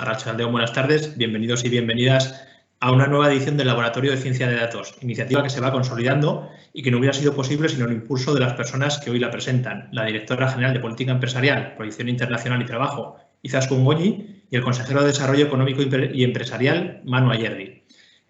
Arratsaldeon, buenas tardes. Bienvenidos y bienvenidas a una nueva edición del Laboratorio de Ciencia de Datos, iniciativa que se va consolidando y que no hubiera sido posible sin el impulso de las personas que hoy la presentan, la Directora General de Política Empresarial, Proyección Internacional y Trabajo, Izaskun Goñi, y el Consejero de Desarrollo Económico y Empresarial, Manu Ayerdi.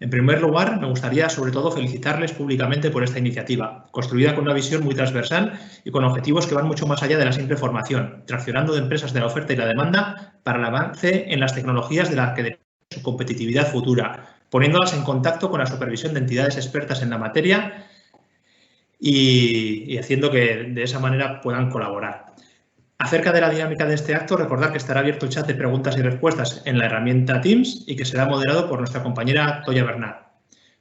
En primer lugar, me gustaría, sobre todo, felicitarles públicamente por esta iniciativa, construida con una visión muy transversal y con objetivos que van mucho más allá de la simple formación, traccionando de empresas de la oferta y la demanda para el avance en las tecnologías de las que depende su competitividad futura, poniéndolas en contacto con la supervisión de entidades expertas en la materia y haciendo que de esa manera puedan colaborar. Acerca de la dinámica de este acto, recordar que estará abierto el chat de preguntas y respuestas en la herramienta Teams y que será moderado por nuestra compañera Toya Bernat.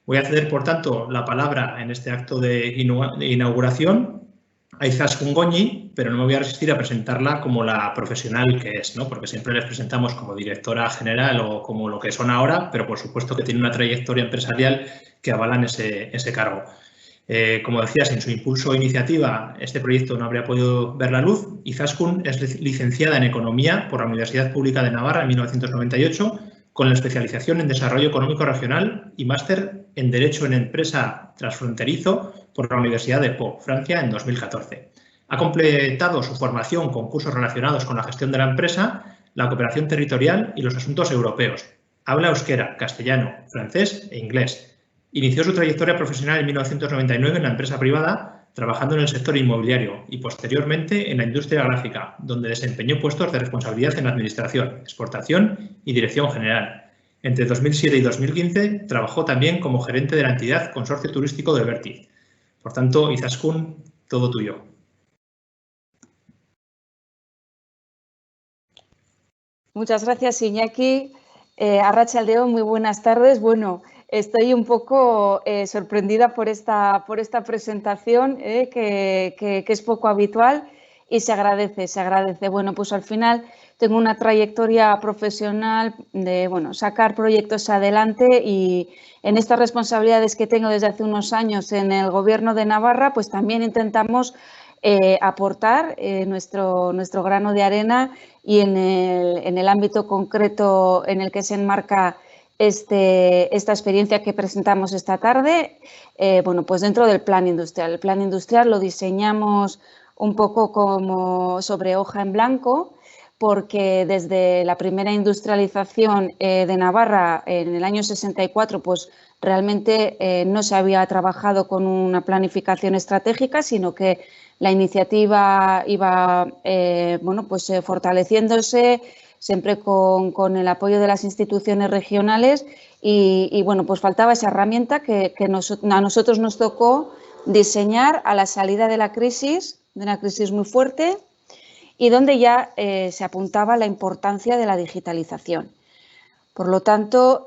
Voy a ceder, por tanto, la palabra en este acto de inauguración a Izaskun Goñi, pero no me voy a resistir a presentarla como la profesional que es, ¿no? Porque siempre les presentamos como directora general o como lo que son ahora, pero por supuesto que tiene una trayectoria empresarial que avalan ese cargo. Como decía, sin su impulso e iniciativa, este proyecto no habría podido ver la luz. Izaskun es licenciada en Economía por la Universidad Pública de Navarra en 1998, con la especialización en Desarrollo Económico Regional y máster en Derecho en Empresa Transfronterizo por la Universidad de Pau, Francia, en 2014. Ha completado su formación con cursos relacionados con la gestión de la empresa, la cooperación territorial y los asuntos europeos. Habla euskera, castellano, francés e inglés. Inició su trayectoria profesional en 1999 en la empresa privada, trabajando en el sector inmobiliario y posteriormente en la industria gráfica, donde desempeñó puestos de responsabilidad en administración, exportación y dirección general. Entre 2007 y 2015 trabajó también como gerente de la entidad Consorcio Turístico de Verti. Por tanto, Izaskun, todo tuyo. Muchas gracias, Iñaki. Arratsaldeon, muy buenas tardes. Bueno, estoy un poco sorprendida por esta presentación, que es poco habitual y se agradece, se agradece. Bueno, pues al final tengo una trayectoria profesional de, bueno, sacar proyectos adelante y en estas responsabilidades que tengo desde hace unos años en el Gobierno de Navarra, pues también intentamos aportar nuestro grano de arena y en el ámbito concreto en el que se enmarca esta experiencia que presentamos esta tarde, bueno, pues dentro del plan industrial. El plan industrial lo diseñamos un poco como sobre hoja en blanco, porque desde la primera industrialización de Navarra en el año 64, pues realmente no se había trabajado con una planificación estratégica, sino que la iniciativa iba bueno, pues, fortaleciéndose, siempre con el apoyo de las instituciones regionales y bueno, pues faltaba esa herramienta que a nosotros nos tocó diseñar a la salida de la crisis, muy fuerte, y donde ya se apuntaba la importancia de la digitalización. Por lo tanto,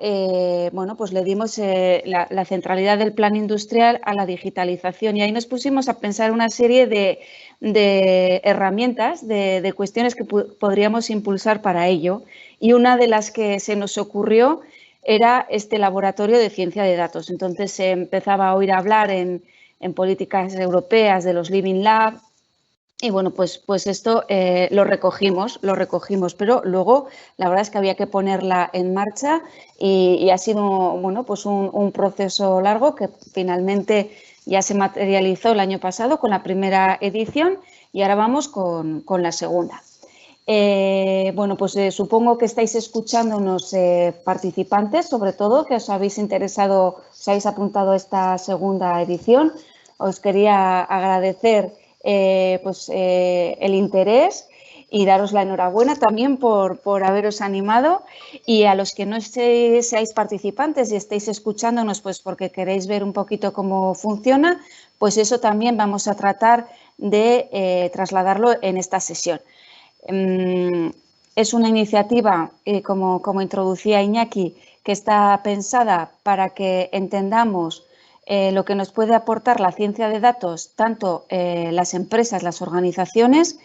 bueno, pues le dimos la centralidad del plan industrial a la digitalización y ahí nos pusimos a pensar una serie de herramientas, de cuestiones que podríamos impulsar para ello. Y una de las que se nos ocurrió era este laboratorio de ciencia de datos. Entonces se empezaba a oír hablar en políticas europeas de los Living Lab. Y bueno, pues esto lo recogimos, pero luego la verdad es que había que ponerla en marcha y ha sido, bueno, pues un proceso largo que finalmente ya se materializó el año pasado con la primera edición y ahora vamos con la segunda. Bueno, pues supongo que estáis escuchándonos participantes, sobre todo, que os habéis interesado, os habéis apuntado a esta segunda edición. Os quería agradecer el interés y daros la enhorabuena también por haberos animado y a los que no seáis participantes y estéis escuchándonos pues porque queréis ver un poquito cómo funciona, pues eso también vamos a tratar de trasladarlo en esta sesión. Es una iniciativa, como introducía Iñaki, que está pensada para que entendamos lo que nos puede aportar la ciencia de datos, tanto las empresas, las organizaciones,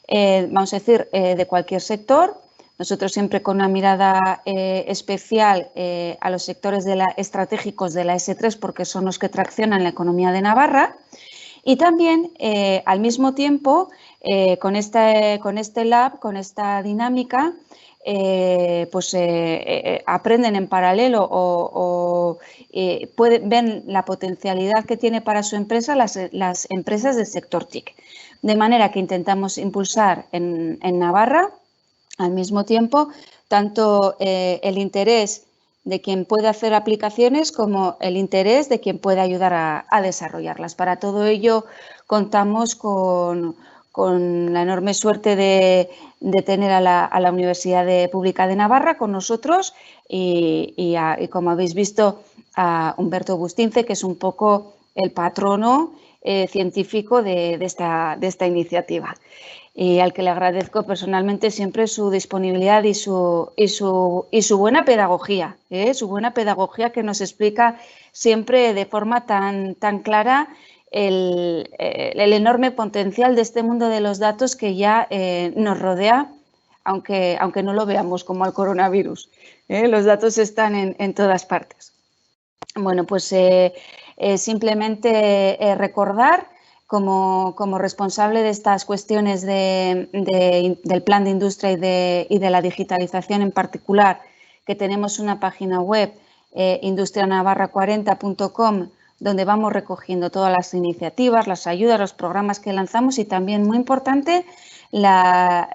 vamos a decir, de cualquier sector. Nosotros siempre con una mirada especial a los sectores estratégicos de la S3 porque son los que traccionan la economía de Navarra. Y también, al mismo tiempo, con este lab, con esta dinámica, aprenden en paralelo o ven la potencialidad que tiene para su empresa las empresas del sector TIC. De manera que intentamos impulsar en Navarra, al mismo tiempo, tanto el interés de quien puede hacer aplicaciones como el interés de quien puede ayudar a desarrollarlas. Para todo ello contamos con la enorme suerte de tener a la Universidad Pública de Navarra con nosotros y como habéis visto, a Humberto Bustince, que es un poco el patrono científico de esta iniciativa, y al que le agradezco personalmente siempre su disponibilidad y su buena pedagogía, su buena pedagogía, que nos explica siempre de forma tan clara el enorme potencial de este mundo de los datos que ya nos rodea, aunque no lo veamos como al coronavirus. Los datos están en todas partes. Bueno, pues simplemente recordar como responsable de estas cuestiones del plan de industria y de la digitalización en particular, que tenemos una página web, industrianavarra40.com, donde vamos recogiendo todas las iniciativas, las ayudas, los programas que lanzamos y también, muy importante, la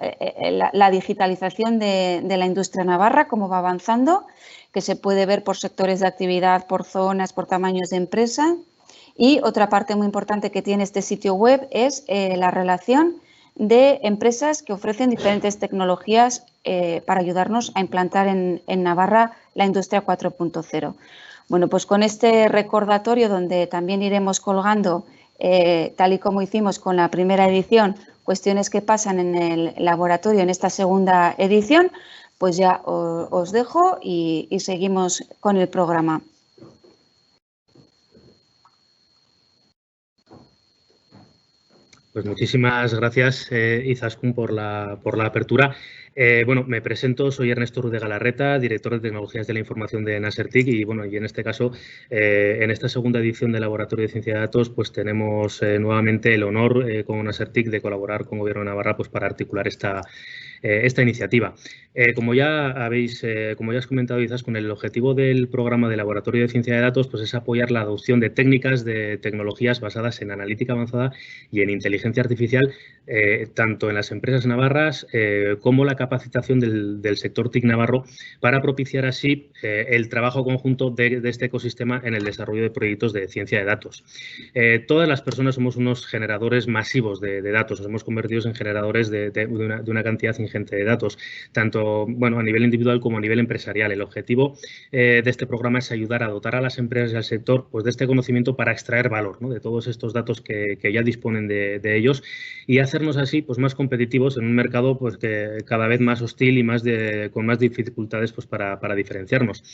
digitalización de la industria navarra, cómo va avanzando, que se puede ver por sectores de actividad, por zonas, por tamaños de empresa. Y otra parte muy importante que tiene este sitio web es la relación de empresas que ofrecen diferentes tecnologías para ayudarnos a implantar en Navarra la industria 4.0. Bueno, pues con este recordatorio, donde también iremos colgando, tal y como hicimos con la primera edición, cuestiones que pasan en el laboratorio en esta segunda edición, pues ya os dejo y seguimos con el programa. Pues muchísimas gracias, Izaskun, por la apertura. Bueno, me presento, soy Ernesto Ruiz de Galarreta, director de Tecnologías de la Información de Nasertic y, bueno, y en este caso, en esta segunda edición del Laboratorio de Ciencia de Datos, pues tenemos nuevamente el honor con Nasertic de colaborar con Gobierno de Navarra pues, para articular esta iniciativa. Como ya has comentado, Izaskun, el objetivo del programa de Laboratorio de Ciencia de Datos pues, es apoyar la adopción de técnicas, de tecnologías basadas en analítica avanzada y en inteligencia artificial, tanto en las empresas navarras como la capacitación del sector TIC navarro, para propiciar así el trabajo conjunto de este ecosistema en el desarrollo de proyectos de ciencia de datos. Todas las personas somos unos generadores masivos de datos, nos hemos convertido en generadores de una cantidad ingente de datos, tanto bueno, a nivel individual como a nivel empresarial. El objetivo de este programa es ayudar a dotar a las empresas y al sector pues, de este conocimiento para extraer valor, ¿no?, de todos estos datos que ya disponen de ellos, y hacernos así pues, más competitivos en un mercado pues, que cada vez más hostil y con más dificultades pues, para diferenciarnos.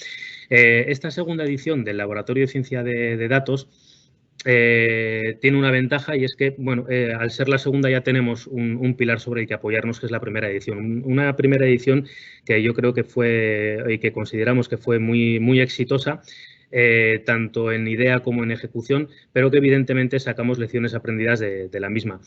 Esta segunda edición del Laboratorio de Ciencia de Datos tiene una ventaja, y es que, bueno, al ser la segunda ya tenemos un pilar sobre el que apoyarnos, que es la primera edición. Una primera edición que yo creo que fue y que consideramos que fue muy exitosa, tanto en idea como en ejecución, pero que evidentemente sacamos lecciones aprendidas de la misma.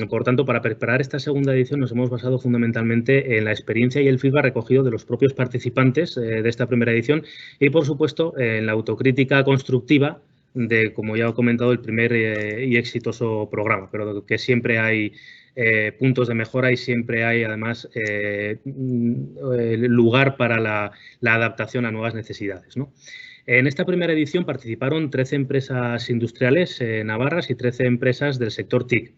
Por tanto, para preparar esta segunda edición nos hemos basado fundamentalmente en la experiencia y el feedback recogido de los propios participantes de esta primera edición y, por supuesto, en la autocrítica constructiva de, como ya he comentado, el primer y exitoso programa, pero que siempre hay puntos de mejora y siempre hay, además, lugar para la adaptación a nuevas necesidades, ¿no? En esta primera edición participaron 13 empresas industriales navarras y 13 empresas del sector TIC.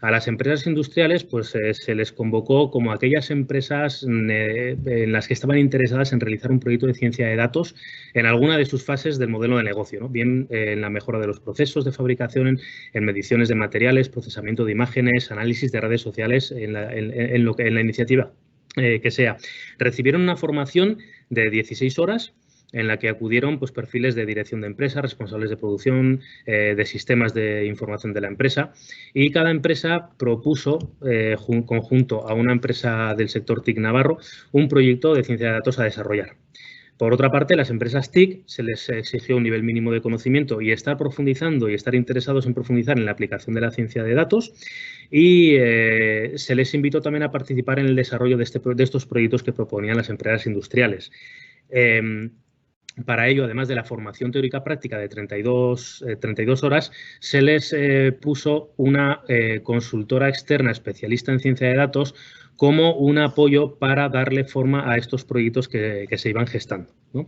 A las empresas industriales pues, se les convocó como aquellas empresas en las que estaban interesadas en realizar un proyecto de ciencia de datos en alguna de sus fases del modelo de negocio, ¿no? Bien en la mejora de los procesos de fabricación, en mediciones de materiales, procesamiento de imágenes, análisis de redes sociales, en la iniciativa que sea. Recibieron una formación de 16 horas en la que acudieron pues, perfiles de dirección de empresa, responsables de producción, de sistemas de información de la empresa, y cada empresa propuso, conjunto a una empresa del sector TIC navarro, un proyecto de ciencia de datos a desarrollar. Por otra parte, las empresas TIC se les exigió un nivel mínimo de conocimiento y estar profundizando y estar interesados en profundizar en la aplicación de la ciencia de datos, y se les invitó también a participar en el desarrollo de estos proyectos que proponían las empresas industriales. Para ello, además de la formación teórica práctica de 32 horas, se les puso una consultora externa especialista en ciencia de datos como un apoyo para darle forma a estos proyectos que se iban gestando, ¿no?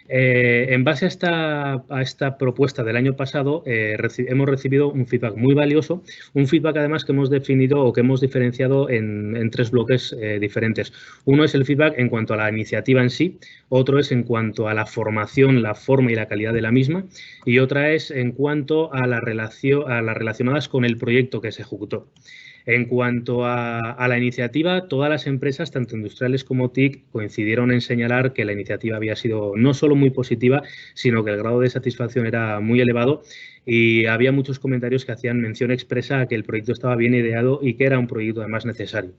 En base a esta propuesta del año pasado, hemos recibido un feedback muy valioso, un feedback además que hemos definido o que hemos diferenciado en 3 bloques diferentes. Uno es el feedback en cuanto a la iniciativa en sí, otro es en cuanto a la formación, la forma y la calidad de la misma, y otra es en cuanto a las relacionadas con el proyecto que se ejecutó. En cuanto a la iniciativa, todas las empresas, tanto industriales como TIC, coincidieron en señalar que la iniciativa había sido no solo muy positiva, sino que el grado de satisfacción era muy elevado, y había muchos comentarios que hacían mención expresa a que el proyecto estaba bien ideado y que era un proyecto además necesario.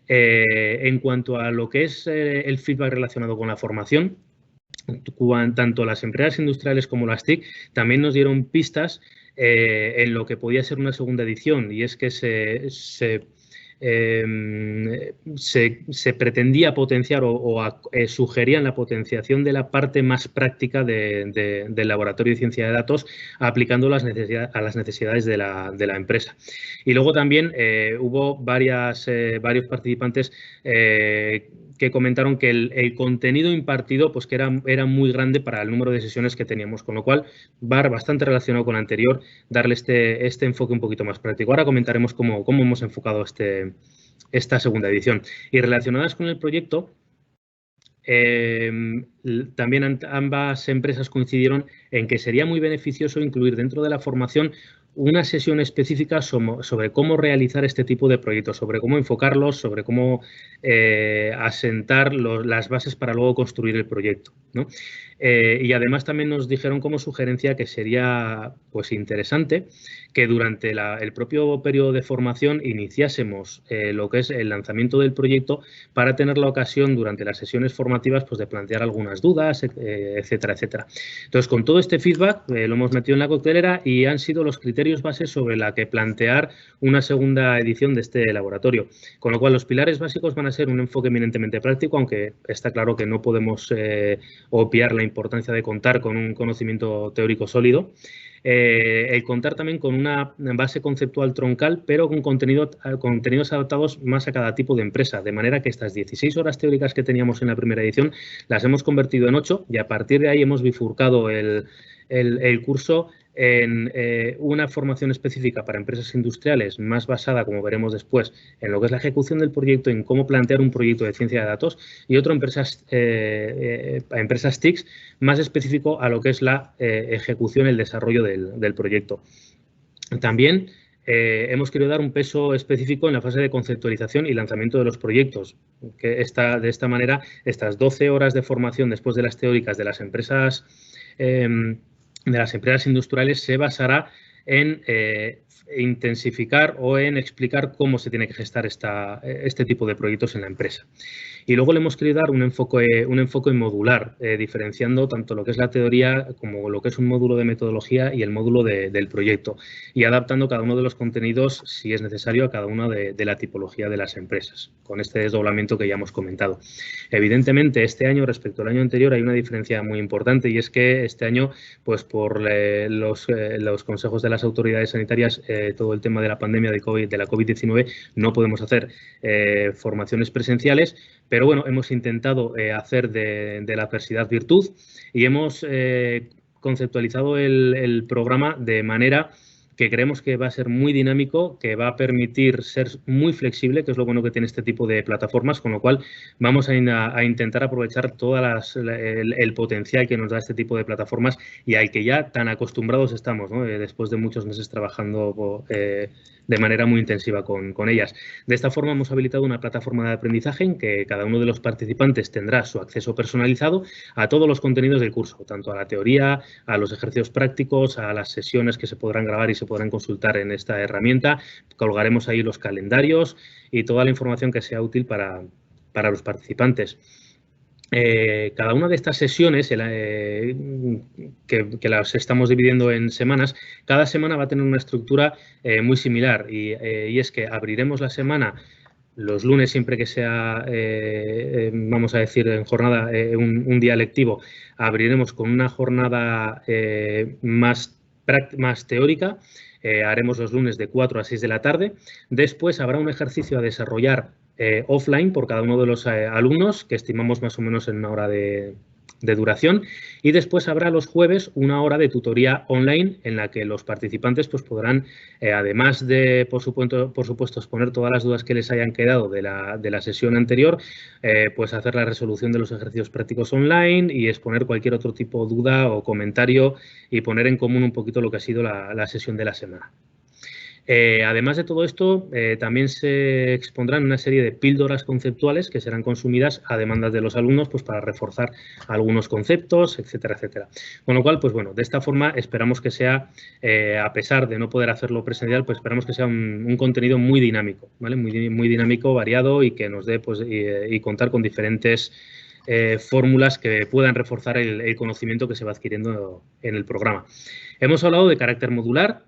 En cuanto a lo que es el feedback relacionado con la formación, tanto las empresas industriales como las TIC también nos dieron pistas en lo que podía ser una segunda edición, y es que se pretendía potenciar o sugerían la potenciación de la parte más práctica del laboratorio de ciencia de datos, aplicando a las necesidades de la empresa. Y luego también hubo varios participantes que comentaron que el contenido impartido pues que era muy grande para el número de sesiones que teníamos, con lo cual va bastante relacionado con el anterior, darle este enfoque un poquito más práctico. Ahora comentaremos cómo hemos enfocado esta segunda edición. Y relacionadas con el proyecto, también ambas empresas coincidieron en que sería muy beneficioso incluir dentro de la formación una sesión específica sobre cómo realizar este tipo de proyectos, sobre cómo enfocarlos, sobre cómo asentar las bases para luego construir el proyecto, ¿no? Y además también nos dijeron como sugerencia que sería pues interesante que durante el propio periodo de formación iniciásemos lo que es el lanzamiento del proyecto, para tener la ocasión durante las sesiones formativas pues de plantear algunas dudas, etcétera, etcétera. Entonces, con todo este feedback lo hemos metido en la coctelera y han sido los criterios bases sobre la que plantear una segunda edición de este laboratorio. Con lo cual, los pilares básicos van a ser un enfoque eminentemente práctico, aunque está claro que no podemos obviar la importancia de contar con un conocimiento teórico sólido. El contar también con una base conceptual troncal, pero con contenidos adaptados más a cada tipo de empresa, de manera que estas 16 horas teóricas que teníamos en la primera edición las hemos convertido en 8, y a partir de ahí hemos bifurcado el curso en una formación específica para empresas industriales, más basada, como veremos después, en lo que es la ejecución del proyecto, en cómo plantear un proyecto de ciencia de datos, y otro empresas TICs, más específico a lo que es la ejecución, el desarrollo del proyecto. También hemos querido dar un peso específico en la fase de conceptualización y lanzamiento de los proyectos, que de esta manera estas 12 horas de formación después de las teóricas de las empresas industriales se basará en intensificar o en explicar cómo se tiene que gestar este tipo de proyectos en la empresa. Y luego le hemos querido dar un enfoque modular, diferenciando tanto lo que es la teoría como lo que es un módulo de metodología y el módulo del proyecto, y adaptando cada uno de los contenidos, si es necesario, a cada una de la tipología de las empresas, con este desdoblamiento que ya hemos comentado. Evidentemente, este año respecto al año anterior hay una diferencia muy importante, y es que este año, pues por los consejos de las autoridades sanitarias, todo el tema de la pandemia de la COVID-19, no podemos hacer formaciones presenciales, pero bueno, hemos intentado hacer de la adversidad virtud, y hemos conceptualizado el programa de manera que creemos que va a ser muy dinámico, que va a permitir ser muy flexible, que es lo bueno que tiene este tipo de plataformas, con lo cual vamos a intentar aprovechar todo el potencial que nos da este tipo de plataformas, y al que ya tan acostumbrados estamos, ¿no? Después de muchos meses trabajando de manera muy intensiva con ellas. De esta forma hemos habilitado una plataforma de aprendizaje en que cada uno de los participantes tendrá su acceso personalizado a todos los contenidos del curso, tanto a la teoría, a los ejercicios prácticos, a las sesiones que se podrán grabar y se podrán consultar en esta herramienta. Colgaremos ahí los calendarios y toda la información que sea útil para los participantes. cada una de estas sesiones, que las estamos dividiendo en semanas, cada semana va a tener una estructura muy similar y es que abriremos la semana los lunes, siempre que sea, vamos a decir, en jornada, un día lectivo, abriremos con una jornada más teórica. Haremos los lunes de 4 a 6 de la tarde. Después habrá un ejercicio a desarrollar offline por cada uno de los alumnos, que estimamos más o menos en una hora de duración, y después habrá los jueves una hora de tutoría online en la que los participantes pues, podrán, además de, por supuesto, exponer todas las dudas que les hayan quedado de la sesión anterior, pues hacer la resolución de los ejercicios prácticos online y exponer cualquier otro tipo de duda o comentario y poner en común un poquito lo que ha sido la sesión de la semana. Además de todo esto, también se expondrán una serie de píldoras conceptuales que serán consumidas a demandas de los alumnos pues, para reforzar algunos conceptos, etcétera, etcétera. Con lo cual, pues bueno, de esta forma esperamos que sea, a pesar de no poder hacerlo presencial, pues esperamos que sea un contenido muy dinámico, ¿vale? Muy dinámico, variado y que nos dé pues, y contar con diferentes fórmulas que puedan reforzar el conocimiento que se va adquiriendo en el programa. Hemos hablado de carácter modular.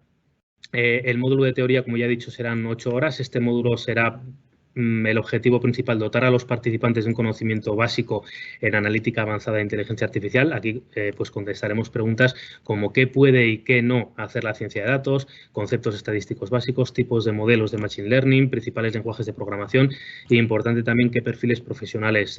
El módulo de teoría, como ya he dicho, serán 8 horas. Este módulo será el objetivo principal, dotar a los participantes de un conocimiento básico en analítica avanzada de inteligencia artificial. Aquí pues contestaremos preguntas como qué puede y qué no hacer la ciencia de datos, conceptos estadísticos básicos, tipos de modelos de machine learning, principales lenguajes de programación e importante también qué perfiles profesionales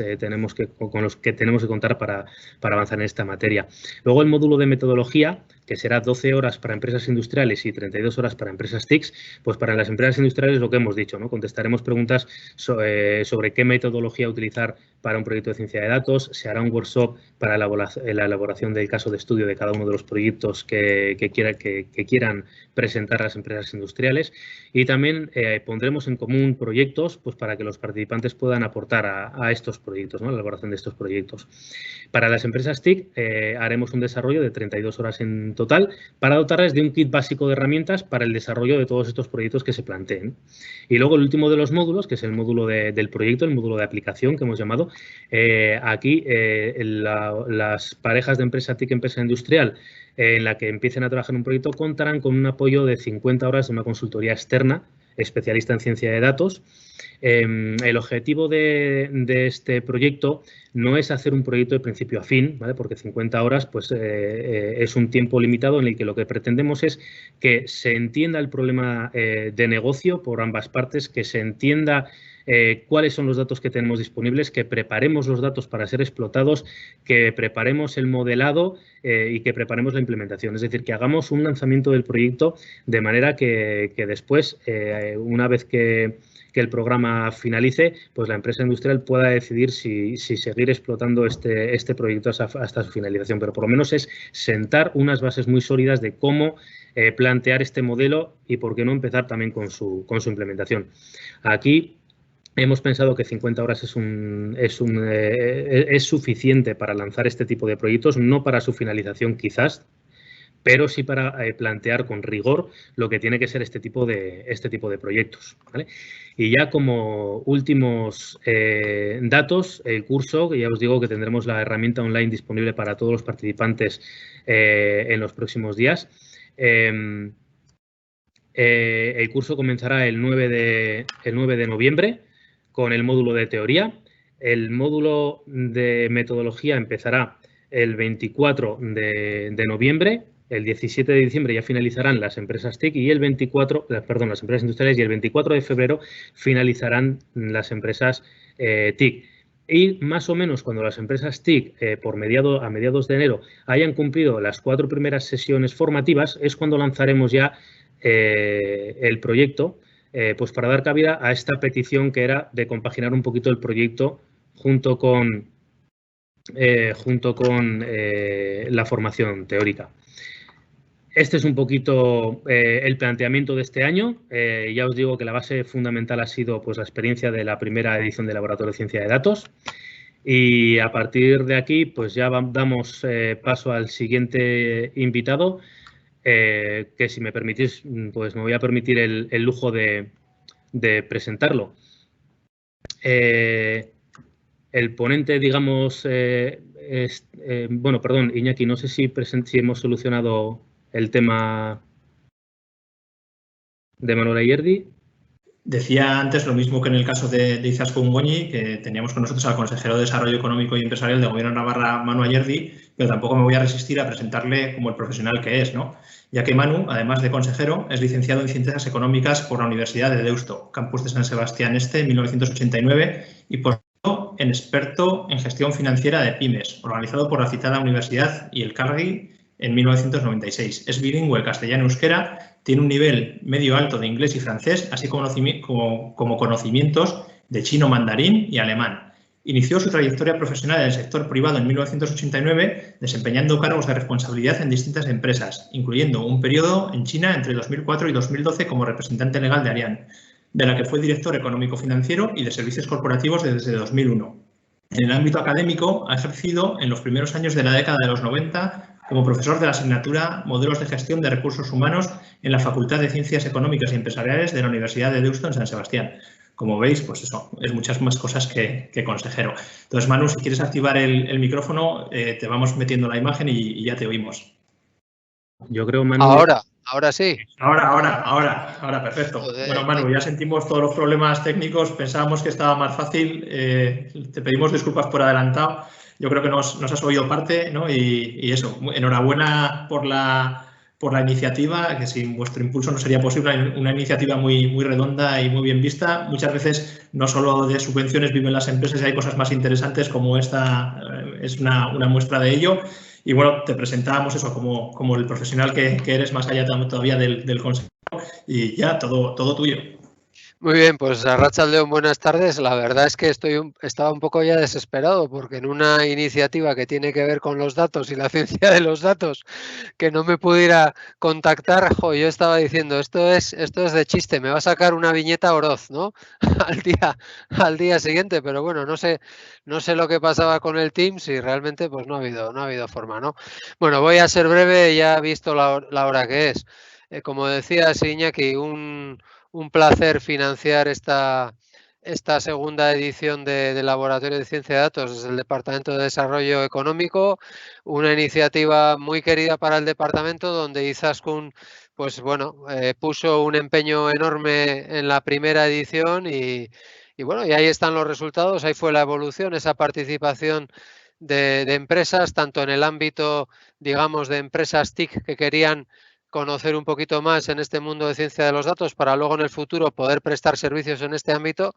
con los que tenemos que contar para avanzar en esta materia. Luego el módulo de metodología, que será 12 horas para empresas industriales y 32 horas para empresas TICs, pues para las empresas industriales lo que hemos dicho, ¿no? Contestaremos preguntas sobre qué metodología utilizar para un proyecto de ciencia de datos, se hará un workshop para la elaboración del caso de estudio de cada uno de los proyectos que quieran presentar las empresas industriales y también pondremos en común proyectos pues, para que los participantes puedan aportar a estos proyectos, ¿no? La elaboración de estos proyectos. Para las empresas TIC haremos un desarrollo de 32 horas en total para dotarles de un kit básico de herramientas para el desarrollo de todos estos proyectos que se planteen. Y luego el último de los módulos, que es el módulo del proyecto, el módulo de aplicación que hemos llamado, aquí las parejas de empresa TIC, empresa industrial, en la que empiecen a trabajar en un proyecto, contarán con un apoyo de 50 horas de una consultoría externa, especialista en ciencia de datos. El objetivo de este proyecto no es hacer un proyecto de principio a fin, ¿vale? Porque 50 horas pues, es un tiempo limitado en el que lo que pretendemos es que se entienda el problema de negocio por ambas partes, que se entienda cuáles son los datos que tenemos disponibles, que preparemos los datos para ser explotados, que preparemos el modelado y que preparemos la implementación. Es decir, que hagamos un lanzamiento del proyecto de manera que después, una vez que el programa finalice, pues la empresa industrial pueda decidir si seguir explotando este proyecto hasta su finalización. Pero por lo menos es sentar unas bases muy sólidas de cómo plantear este modelo y por qué no empezar también con su implementación. Aquí hemos pensado que 50 horas es suficiente para lanzar este tipo de proyectos, no para su finalización quizás, pero sí para plantear con rigor lo que tiene que ser este tipo de proyectos, ¿vale? Y ya como últimos datos, el curso, que ya os digo que tendremos la herramienta online disponible para todos los participantes en los próximos días. El curso comenzará el 9 de noviembre con el módulo de teoría. El módulo de metodología empezará el 24 de noviembre. El 17 de diciembre ya finalizarán las empresas TIC y las empresas industriales, y el 24 de febrero finalizarán las empresas TIC. Y más o menos cuando las empresas TIC a mediados de enero hayan cumplido las 4 primeras sesiones formativas es cuando lanzaremos ya el proyecto, pues para dar cabida a esta petición que era de compaginar un poquito el proyecto junto con la formación teórica. Este es un poquito el planteamiento de este año. Ya os digo que la base fundamental ha sido pues, la experiencia de la primera edición del Laboratorio de Ciencia de Datos. Y a partir de aquí, pues ya damos paso al siguiente invitado, que si me permitís, pues me voy a permitir el lujo de presentarlo. El ponente, digamos, bueno, perdón, Iñaki, no sé si hemos solucionado el tema de Manuel Ayerdi. Decía antes lo mismo que en el caso de Izaskun Goñi, que teníamos con nosotros al consejero de Desarrollo Económico y Empresarial del Gobierno de Navarra, Manu Ayerdi, pero tampoco me voy a resistir a presentarle como el profesional que es, ¿no? Ya que Manu, además de consejero, es licenciado en Ciencias Económicas por la Universidad de Deusto, campus de San Sebastián Este, en 1989, y por en experto en gestión financiera de pymes, organizado por la citada universidad y el Carnegie en 1996. Es bilingüe castellano-euskera, tiene un nivel medio-alto de inglés y francés, así como conocimientos de chino, mandarín y alemán. Inició su trayectoria profesional en el sector privado en 1989, desempeñando cargos de responsabilidad en distintas empresas, incluyendo un periodo en China entre 2004 y 2012 como representante legal de Ariane, de la que fue director económico-financiero y de servicios corporativos desde 2001. En el ámbito académico, ha ejercido en los primeros años de la década de los 90 como profesor de la asignatura Modelos de Gestión de Recursos Humanos en la Facultad de Ciencias Económicas y Empresariales de la Universidad de Deusto en San Sebastián. Como veis, pues eso, es muchas más cosas que consejero. Entonces, Manu, si quieres activar el micrófono, te vamos metiendo la imagen y ya te oímos. Yo creo, Manu... Ahora sí. Ahora, perfecto. Joder, bueno, Manu, ya sentimos todos los problemas técnicos, pensábamos que estaba más fácil, te pedimos disculpas por adelantado, yo creo que nos has oído parte, ¿no? Y eso, enhorabuena por la iniciativa, que sin vuestro impulso no sería posible, una iniciativa muy redonda y muy bien vista. Muchas veces no solo de subvenciones viven las empresas y hay cosas más interesantes como esta es una muestra de ello. Y bueno, te presentábamos eso como el profesional que eres más allá todavía del consejo y ya todo tuyo. Muy bien, pues Arratsaldeon, buenas tardes. La verdad es que estaba un poco ya desesperado porque en una iniciativa que tiene que ver con los datos y la ciencia de los datos, que no me pudiera contactar, yo estaba diciendo, esto es de chiste, me va a sacar una viñeta Oroz, ¿no? al día siguiente, pero bueno, no sé lo que pasaba con el Teams y realmente pues no ha habido forma, ¿no? Bueno, voy a ser breve, ya he visto la hora que es. Como decía Iñaki, un placer financiar esta segunda edición del Laboratorio de Ciencia de Datos desde el Departamento de Desarrollo Económico, una iniciativa muy querida para el departamento donde Izaskun, pues bueno, puso un empeño enorme en la primera edición y bueno, y ahí están los resultados, ahí fue la evolución, esa participación de empresas, tanto en el ámbito, digamos, de empresas TIC que querían conocer un poquito más en este mundo de ciencia de los datos para luego en el futuro poder prestar servicios en este ámbito,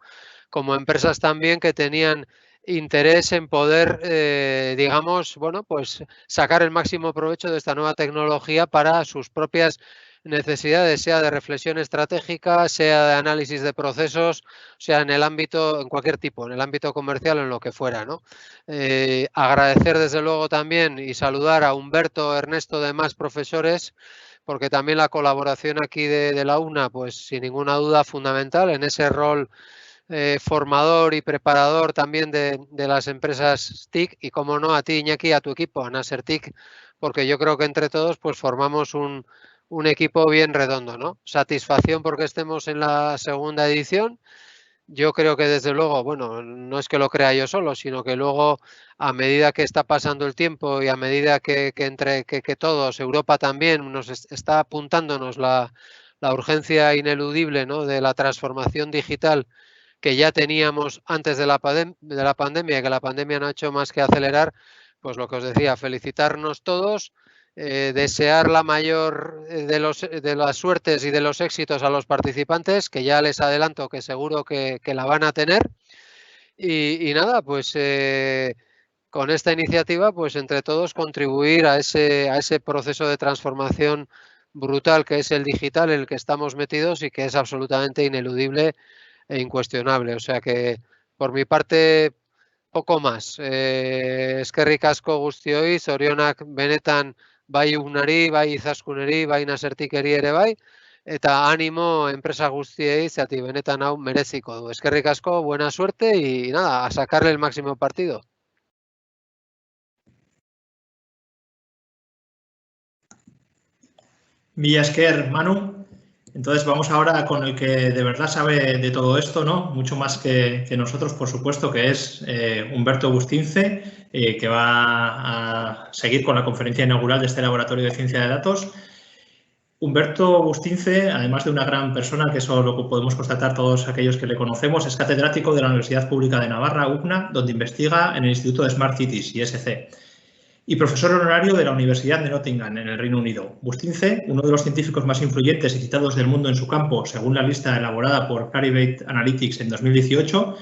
como empresas también que tenían interés en poder, digamos, bueno, pues sacar el máximo provecho de esta nueva tecnología para sus propias necesidades, sea de reflexión estratégica, sea de análisis de procesos, sea en el ámbito, en cualquier tipo, en el ámbito comercial o en lo que fuera, ¿no? Agradecer desde luego también y saludar a Humberto, Ernesto, demás profesores, porque también la colaboración aquí de la UNA, pues sin ninguna duda fundamental en ese rol formador y preparador también de las empresas TIC y, como no, a ti, Iñaki, a tu equipo, a Nasser TIC, porque yo creo que entre todos pues formamos un equipo bien redondo, ¿no? Satisfacción porque estemos en la segunda edición. Yo creo que desde luego, bueno, no es que lo crea yo solo, sino que luego a medida que está pasando el tiempo y a medida que todos, Europa también, nos está apuntándonos la urgencia ineludible, ¿no?, de la transformación digital que ya teníamos antes de la pandemia, que la pandemia no ha hecho más que acelerar, pues lo que os decía, felicitarnos todos, desear la mayor de las suertes y de los éxitos a los participantes, que ya les adelanto que seguro que la van a tener. Y nada, pues con esta iniciativa, pues entre todos contribuir a ese proceso de transformación brutal que es el digital en el que estamos metidos y que es absolutamente ineludible e incuestionable. O sea que, por mi parte, poco más. Eskerrik asko guztioi, zorionak benetan bai Unari, bai Izaskuneri, bai Nasertikeri ere bai, eta ánimo enpresa guztiei, zati benetan hau mereziko du. Eskerrik asko, buena suerte y nada, a sacarle el máximo partido. Mila esker, Manu. Entonces vamos ahora con el que de verdad sabe de todo esto, ¿no? Mucho más que nosotros, por supuesto, que es Humberto Bustince, que va a seguir con la conferencia inaugural de este laboratorio de ciencia de datos. Humberto Bustince, además de una gran persona, que eso lo podemos constatar todos aquellos que le conocemos, es catedrático de la Universidad Pública de Navarra, UPNA, donde investiga en el Instituto de Smart Cities, ISC, y profesor honorario de la Universidad de Nottingham, en el Reino Unido. Bustince, uno de los científicos más influyentes y citados del mundo en su campo, según la lista elaborada por Clarivate Analytics en 2018,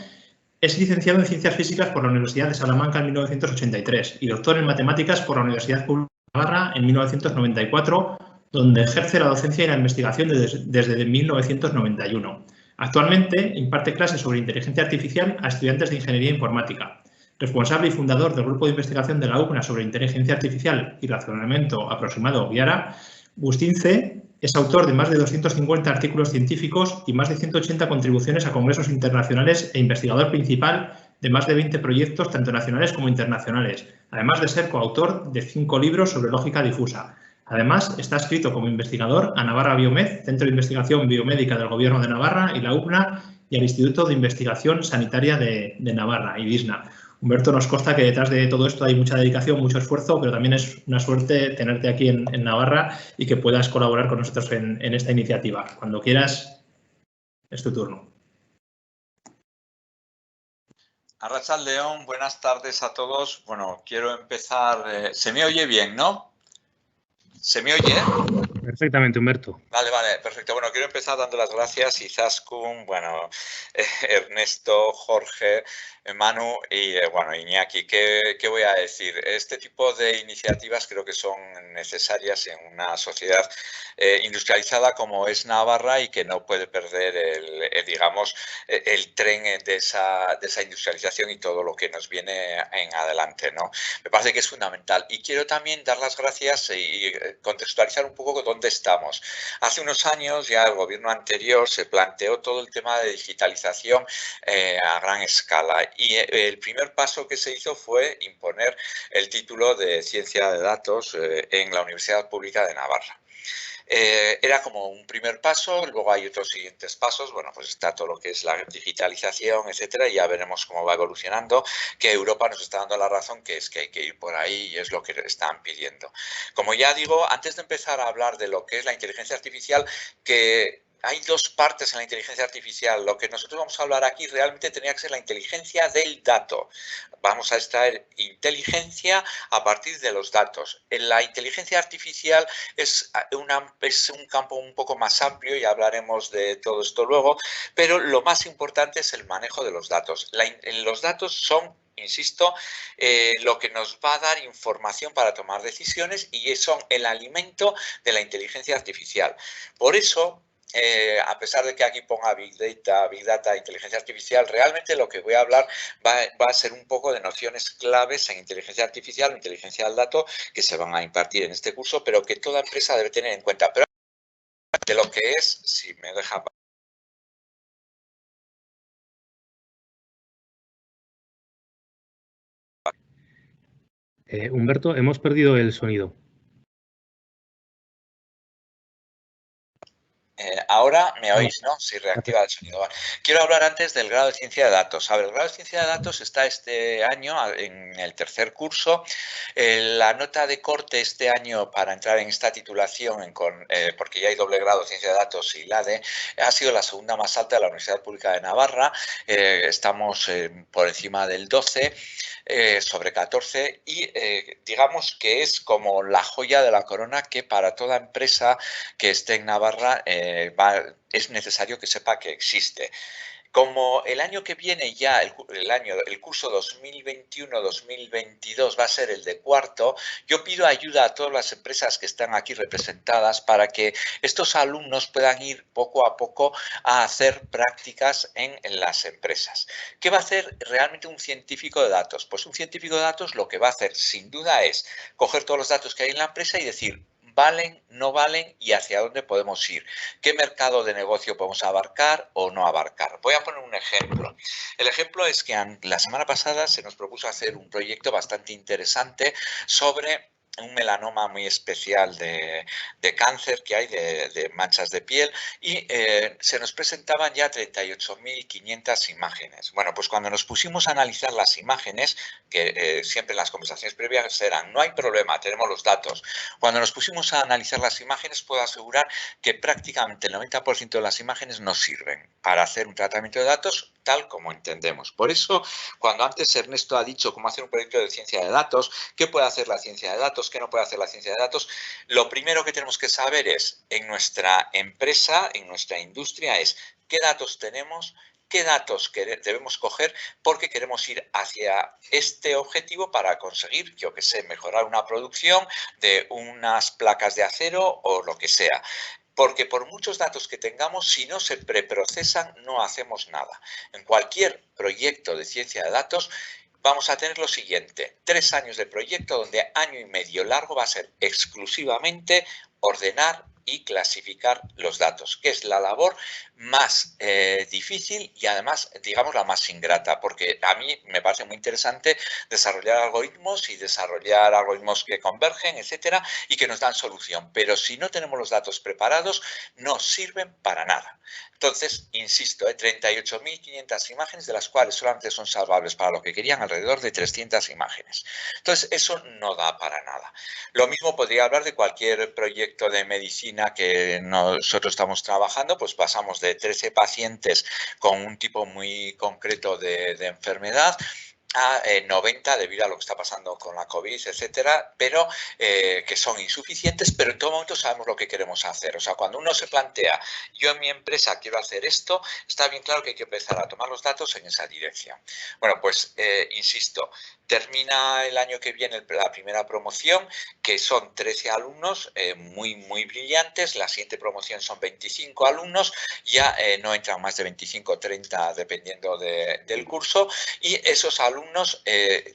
es licenciado en Ciencias Físicas por la Universidad de Salamanca en 1983 y doctor en Matemáticas por la Universidad Pública de Navarra en 1994, donde ejerce la docencia y la investigación desde 1991. Actualmente imparte clases sobre inteligencia artificial a estudiantes de ingeniería informática. Responsable y fundador del grupo de investigación de la UPNA sobre inteligencia artificial y razonamiento aproximado, GIARA, Bustince es autor de más de 250 artículos científicos y más de 180 contribuciones a congresos internacionales e investigador principal de más de 20 proyectos, tanto nacionales como internacionales, además de ser coautor de 5 libros sobre lógica difusa. Además, está adscrito como investigador a Navarra Biomed, Centro de Investigación Biomédica del Gobierno de Navarra y la UPNA, y al Instituto de Investigación Sanitaria de Navarra, IDISNA. Humberto, nos consta que detrás de todo esto hay mucha dedicación, mucho esfuerzo, pero también es una suerte tenerte aquí en Navarra y que puedas colaborar con nosotros en esta iniciativa. Cuando quieras, es tu turno. Arratsaldeon, buenas tardes a todos. Bueno, quiero empezar... ¿se me oye bien, no? ¿Se me oye? Perfectamente, Humberto. Vale, perfecto. Bueno, quiero empezar dando las gracias a Izaskun, bueno, Ernesto, Jorge, Manu y, bueno, Iñaki. ¿Qué voy a decir? Este tipo de iniciativas creo que son necesarias en una sociedad industrializada como es Navarra y que no puede perder el tren de esa industrialización y todo lo que nos viene en adelante, ¿no? Me parece que es fundamental. Y quiero también dar las gracias y contextualizar un poco dónde estamos. Hace unos años ya el gobierno anterior se planteó todo el tema de digitalización a gran escala y el primer paso que se hizo fue imponer el título de Ciencia de Datos en la Universidad Pública de Navarra. Era como un primer paso, luego hay otros siguientes pasos, bueno, pues está todo lo que es la digitalización, etcétera, y ya veremos cómo va evolucionando, que Europa nos está dando la razón, que es que hay que ir por ahí y es lo que están pidiendo. Como ya digo, antes de empezar a hablar de lo que es la inteligencia artificial, que hay dos partes en la inteligencia artificial. Lo que nosotros vamos a hablar aquí realmente tenía que ser la inteligencia del dato. Vamos a extraer inteligencia a partir de los datos. La inteligencia artificial es un campo un poco más amplio y hablaremos de todo esto luego, pero lo más importante es el manejo de los datos. Los datos son, insisto, lo que nos va a dar información para tomar decisiones y son el alimento de la inteligencia artificial. Por eso, a pesar de que aquí ponga Big Data, inteligencia artificial, realmente lo que voy a hablar va a ser un poco de nociones claves en inteligencia artificial o inteligencia del dato que se van a impartir en este curso, pero que toda empresa debe tener en cuenta. Pero de lo que es, si me deja... Humberto, hemos perdido el sonido. Ahora me oís, ¿no? Si reactiva el sonido. Vale. Quiero hablar antes del grado de ciencia de datos. A ver, el grado de ciencia de datos está este año en el tercer curso. La nota de corte este año para entrar en esta titulación, porque ya hay doble grado de ciencia de datos y LADE, ha sido la segunda más alta de la Universidad Pública de Navarra. Estamos por encima del 12 sobre 14 y digamos que es como la joya de la corona que para toda empresa que esté en Navarra es necesario que sepa que existe. Como el año que viene ya, el curso 2021-2022 va a ser el de cuarto, yo pido ayuda a todas las empresas que están aquí representadas para que estos alumnos puedan ir poco a poco a hacer prácticas en las empresas. ¿Qué va a hacer realmente un científico de datos? Pues un científico de datos lo que va a hacer sin duda es coger todos los datos que hay en la empresa y decir, ¿valen, no valen y hacia dónde podemos ir? ¿Qué mercado de negocio podemos abarcar o no abarcar? Voy a poner un ejemplo. El ejemplo es que la semana pasada se nos propuso hacer un proyecto bastante interesante sobre un melanoma muy especial de cáncer que hay, de manchas de piel, y se nos presentaban ya 38.500 imágenes. Bueno, pues cuando nos pusimos a analizar las imágenes, que siempre en las conversaciones previas eran, no hay problema, tenemos los datos. Cuando nos pusimos a analizar las imágenes, puedo asegurar que prácticamente el 90% de las imágenes no sirven para hacer un tratamiento de datos tal como entendemos. Por eso, cuando antes Ernesto ha dicho cómo hacer un proyecto de ciencia de datos, qué puede hacer la ciencia de datos, qué no puede hacer la ciencia de datos, lo primero que tenemos que saber es, en nuestra empresa, en nuestra industria, es qué datos tenemos, qué datos debemos coger porque queremos ir hacia este objetivo para conseguir, yo que sé, mejorar una producción de unas placas de acero o lo que sea. Porque por muchos datos que tengamos, si no se preprocesan, no hacemos nada. En cualquier proyecto de ciencia de datos, vamos a tener lo siguiente, 3 años de proyecto donde año y medio largo va a ser exclusivamente ordenar y clasificar los datos, que es la labor más difícil y además, digamos, la más ingrata, porque a mí me parece muy interesante desarrollar algoritmos y desarrollar algoritmos que convergen, etcétera, y que nos dan solución, pero si no tenemos los datos preparados, no sirven para nada. Entonces, insisto, 38.500 imágenes, de las cuales solamente son salvables para lo que querían alrededor de 300 imágenes. Entonces, eso no da para nada. Lo mismo podría hablar de cualquier proyecto de medicina que nosotros estamos trabajando, pues pasamos de 13 pacientes con un tipo muy concreto de enfermedad a 90 debido a lo que está pasando con la COVID, etcétera, pero que son insuficientes, pero en todo momento sabemos lo que queremos hacer. O sea, cuando uno se plantea, yo en mi empresa quiero hacer esto, está bien claro que hay que empezar a tomar los datos en esa dirección. Bueno, pues insisto, termina el año que viene la primera promoción, que son 13 alumnos muy brillantes. La siguiente promoción son 25 alumnos, ya no entran más de 25 o 30 dependiendo del curso, y esos alumnos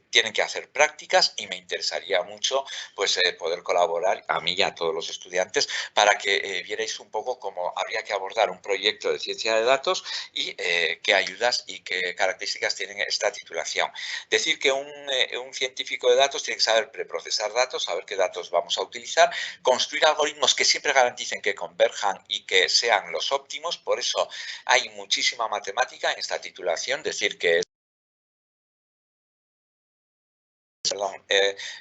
tienen que hacer prácticas y me interesaría mucho pues, poder colaborar a mí y a todos los estudiantes para que vierais un poco cómo habría que abordar un proyecto de ciencia de datos y qué ayudas y qué características tienen esta titulación. Decir que un científico de datos tiene que saber preprocesar datos, saber qué datos vamos a utilizar, construir algoritmos que siempre garanticen que converjan y que sean los óptimos. Por eso hay muchísima matemática en esta titulación, decir que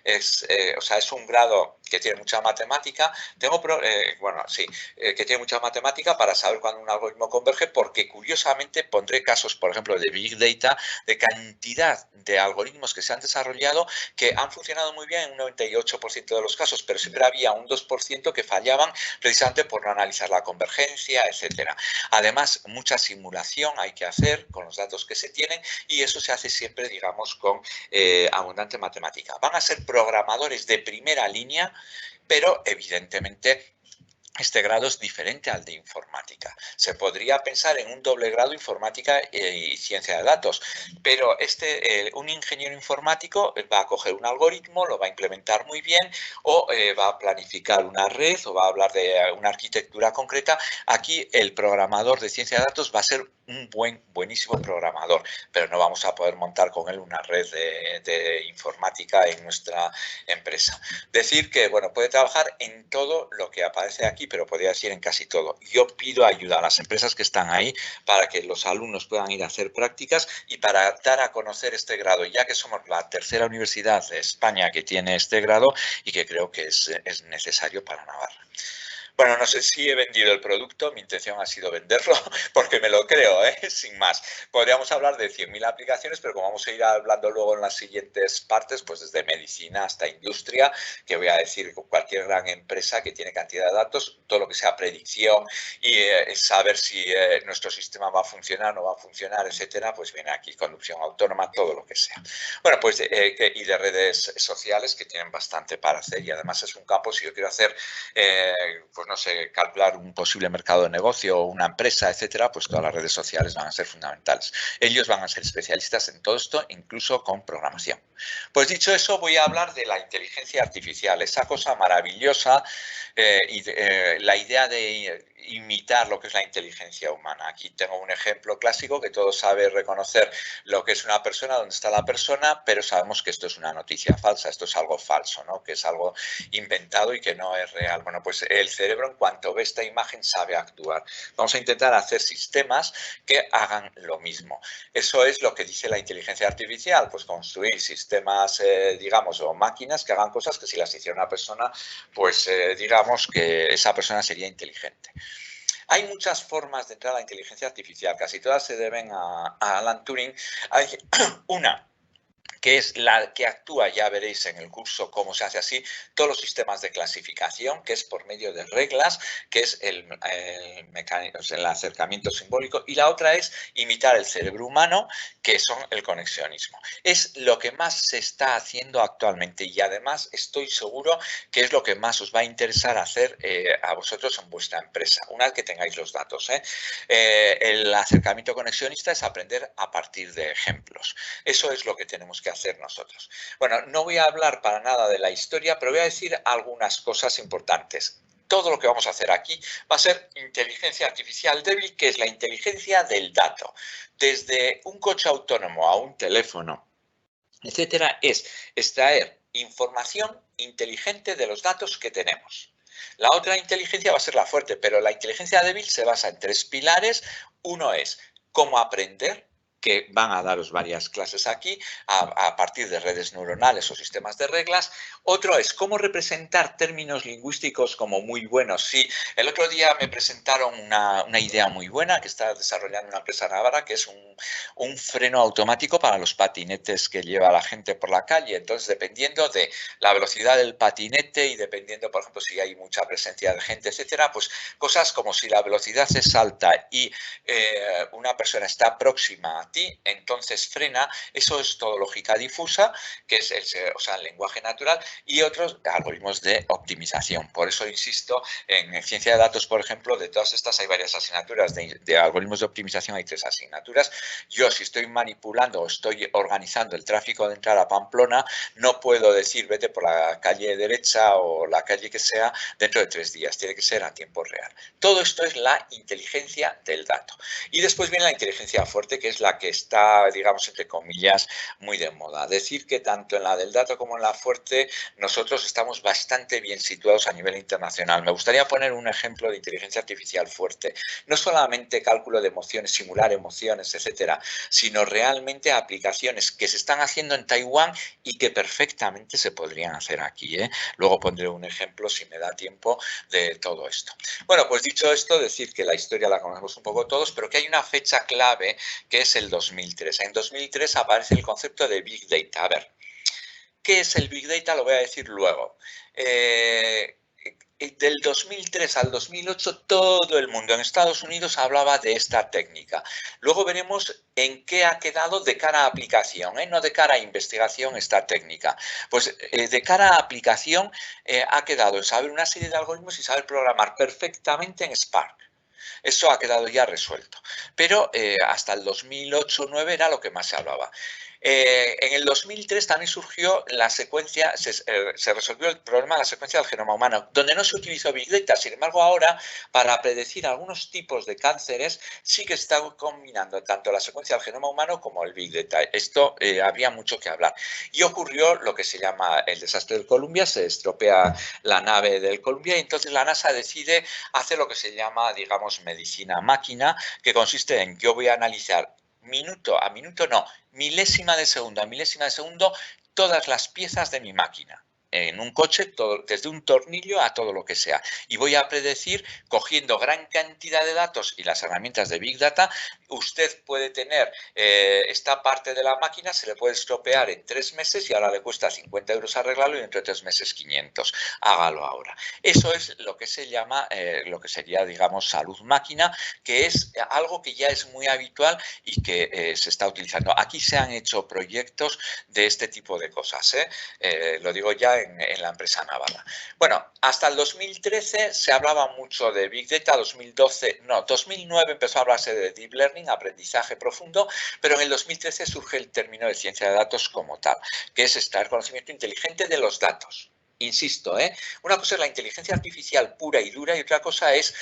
es un grado que tiene mucha matemática. Que tiene mucha matemática para saber cuándo un algoritmo converge, porque curiosamente pondré casos, por ejemplo, de Big Data, de cantidad de algoritmos que se han desarrollado que han funcionado muy bien en un 98% de los casos, pero siempre había un 2% que fallaban precisamente por no analizar la convergencia, etcétera. Además, mucha simulación hay que hacer con los datos que se tienen y eso se hace siempre, digamos, con abundante matemática. Van a ser programadores de primera línea, pero evidentemente este grado es diferente al de informática. Se podría pensar en un doble grado informática y ciencia de datos, pero un ingeniero informático va a coger un algoritmo, lo va a implementar muy bien o va a planificar una red o va a hablar de una arquitectura concreta. Aquí el programador de ciencia de datos va a ser un buenísimo programador, pero no vamos a poder montar con él una red de informática en nuestra empresa. Decir que, bueno, puede trabajar en todo lo que aparece aquí, pero podría decir en casi todo. Yo pido ayuda a las empresas que están ahí para que los alumnos puedan ir a hacer prácticas y para dar a conocer este grado, ya que somos la tercera universidad de España que tiene este grado y que creo que es necesario para Navarra. Bueno, no sé si he vendido el producto, mi intención ha sido venderlo porque me lo creo, sin más. Podríamos hablar de 100.000 aplicaciones, pero como vamos a ir hablando luego en las siguientes partes, pues desde medicina hasta industria, que voy a decir cualquier gran empresa que tiene cantidad de datos, todo lo que sea predicción y saber si nuestro sistema va a funcionar o no va a funcionar, etcétera, pues viene aquí, conducción autónoma, todo lo que sea. Bueno, pues y de redes sociales que tienen bastante para hacer y además es un campo, si yo quiero hacer, pues no sé, calcular un posible mercado de negocio o una empresa, etcétera, pues todas las redes sociales van a ser fundamentales. Ellos van a ser especialistas en todo esto, incluso con programación. Pues dicho eso, voy a hablar de la inteligencia artificial, esa cosa maravillosa la idea de imitar lo que es la inteligencia humana. Aquí tengo un ejemplo clásico que todos saben reconocer lo que es una persona, dónde está la persona, pero sabemos que esto es una noticia falsa, esto es algo falso, ¿no? Que es algo inventado y que no es real. Bueno, pues el cerebro en cuanto ve esta imagen sabe actuar. Vamos a intentar hacer sistemas que hagan lo mismo. Eso es lo que dice la inteligencia artificial, pues construir sistemas, digamos, o máquinas que hagan cosas que si las hiciera una persona, pues digamos que esa persona sería inteligente. Hay muchas formas de entrar a la inteligencia artificial, casi todas se deben a Alan Turing. Hay una que es la que actúa, ya veréis en el curso cómo se hace así, todos los sistemas de clasificación, que es por medio de reglas, que es el acercamiento simbólico, y la otra es imitar el cerebro humano, que son el conexionismo. Es lo que más se está haciendo actualmente y además estoy seguro que es lo que más os va a interesar hacer a vosotros en vuestra empresa, una vez que tengáis los datos. El acercamiento conexionista es aprender a partir de ejemplos. Eso es lo que tenemos que hacer nosotros. Bueno, no voy a hablar para nada de la historia, pero voy a decir algunas cosas importantes. Todo lo que vamos a hacer aquí va a ser inteligencia artificial débil, que es la inteligencia del dato. Desde un coche autónomo a un teléfono, etcétera, es extraer información inteligente de los datos que tenemos. La otra inteligencia va a ser la fuerte, pero la inteligencia débil se basa en 3 pilares. Uno es cómo aprender, que van a daros varias clases aquí, a partir de redes neuronales o sistemas de reglas. Otro es cómo representar términos lingüísticos como muy buenos. Sí, el otro día me presentaron una idea muy buena que está desarrollando una empresa navarra, que es un freno automático para los patinetes que lleva la gente por la calle. Entonces, dependiendo de la velocidad del patinete y dependiendo, por ejemplo, si hay mucha presencia de gente, etcétera, pues cosas como si la velocidad es alta y una persona está próxima a ti, entonces frena. Eso es todo lógica difusa, que es el lenguaje natural, y otros algoritmos de optimización. Por eso insisto, en ciencia de datos, por ejemplo, de todas estas hay varias asignaturas. De algoritmos de optimización hay 3 asignaturas. Yo, si estoy manipulando o estoy organizando el tráfico de entrada a Pamplona, no puedo decir vete por la calle derecha o la calle que sea dentro de 3 días. Tiene que ser a tiempo real. Todo esto es la inteligencia del dato. Y después viene la inteligencia fuerte, que es la que está, digamos, entre comillas, muy de moda. Decir que tanto en la del dato como en la fuerte nosotros estamos bastante bien situados a nivel internacional. Me gustaría poner un ejemplo de inteligencia artificial fuerte. No solamente cálculo de emociones, simular emociones, etcétera, sino realmente aplicaciones que se están haciendo en Taiwán y que perfectamente se podrían hacer aquí. Luego pondré un ejemplo, si me da tiempo, de todo esto. Bueno, pues dicho esto, decir que la historia la conocemos un poco todos, pero que hay una fecha clave que es el 2003. En 2003 aparece el concepto de Big Data. A ver, ¿qué es el Big Data? Lo voy a decir luego. Del 2003 al 2008 todo el mundo en Estados Unidos hablaba de esta técnica. Luego veremos en qué ha quedado de cara a aplicación, no de cara a investigación esta técnica. Pues de cara a aplicación ha quedado en saber una serie de algoritmos y saber programar perfectamente en Spark. Eso ha quedado ya resuelto. Pero hasta el 2008-2009 era lo que más se hablaba. En el 2003 también surgió la secuencia, se resolvió el problema de la secuencia del genoma humano, donde no se utilizó Big Data. Sin embargo, ahora, para predecir algunos tipos de cánceres, sí que está combinando tanto la secuencia del genoma humano como el Big Data. Esto había mucho que hablar. Y ocurrió lo que se llama el desastre del Columbia, se estropea la nave del Columbia y entonces la NASA decide hacer lo que se llama, digamos, medicina máquina, que consiste en yo voy a analizar minuto a minuto, no, milésima de segundo a milésima de segundo, todas las piezas de mi máquina. En un coche, desde un tornillo a todo lo que sea. Y voy a predecir, cogiendo gran cantidad de datos y las herramientas de Big Data, usted puede tener esta parte de la máquina, se le puede estropear en 3 meses y ahora le cuesta 50 € arreglarlo y dentro de 3 meses 500. Hágalo ahora. Eso es lo que se llama, lo que sería, digamos, salud máquina, que es algo que ya es muy habitual y que se está utilizando. Aquí se han hecho proyectos de este tipo de cosas. Lo digo ya en la empresa Navala. Bueno, hasta el 2013 se hablaba mucho de Big Data, 2009 empezó a hablarse de Deep Learning, aprendizaje profundo, pero en el 2013 surge el término de ciencia de datos como tal, que es extraer conocimiento inteligente de los datos. Insisto, una cosa es la inteligencia artificial pura y dura y otra cosa es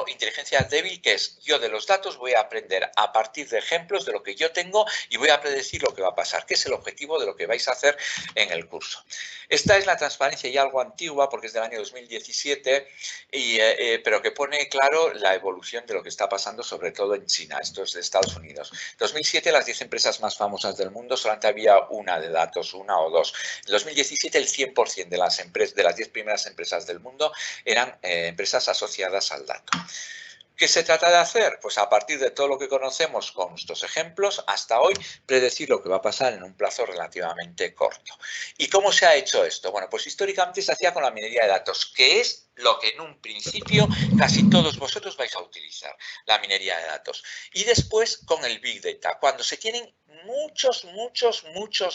inteligencia débil, que es yo de los datos voy a aprender a partir de ejemplos de lo que yo tengo y voy a predecir lo que va a pasar, que es el objetivo de lo que vais a hacer en el curso. Esta es la transparencia ya algo antigua porque es del año 2017, pero que pone claro la evolución de lo que está pasando, sobre todo en China. Esto es de Estados Unidos. En 2007 las 10 empresas más famosas del mundo solamente había una de datos, una o dos. En 2017 el 100% de las 10 primeras empresas del mundo eran empresas asociadas al dato. ¿Qué se trata de hacer? Pues a partir de todo lo que conocemos con nuestros ejemplos, hasta hoy, predecir lo que va a pasar en un plazo relativamente corto. ¿Y cómo se ha hecho esto? Bueno, pues históricamente se hacía con la minería de datos, que es lo que en un principio casi todos vosotros vais a utilizar, la minería de datos. Y después con el Big Data, cuando se tienen muchos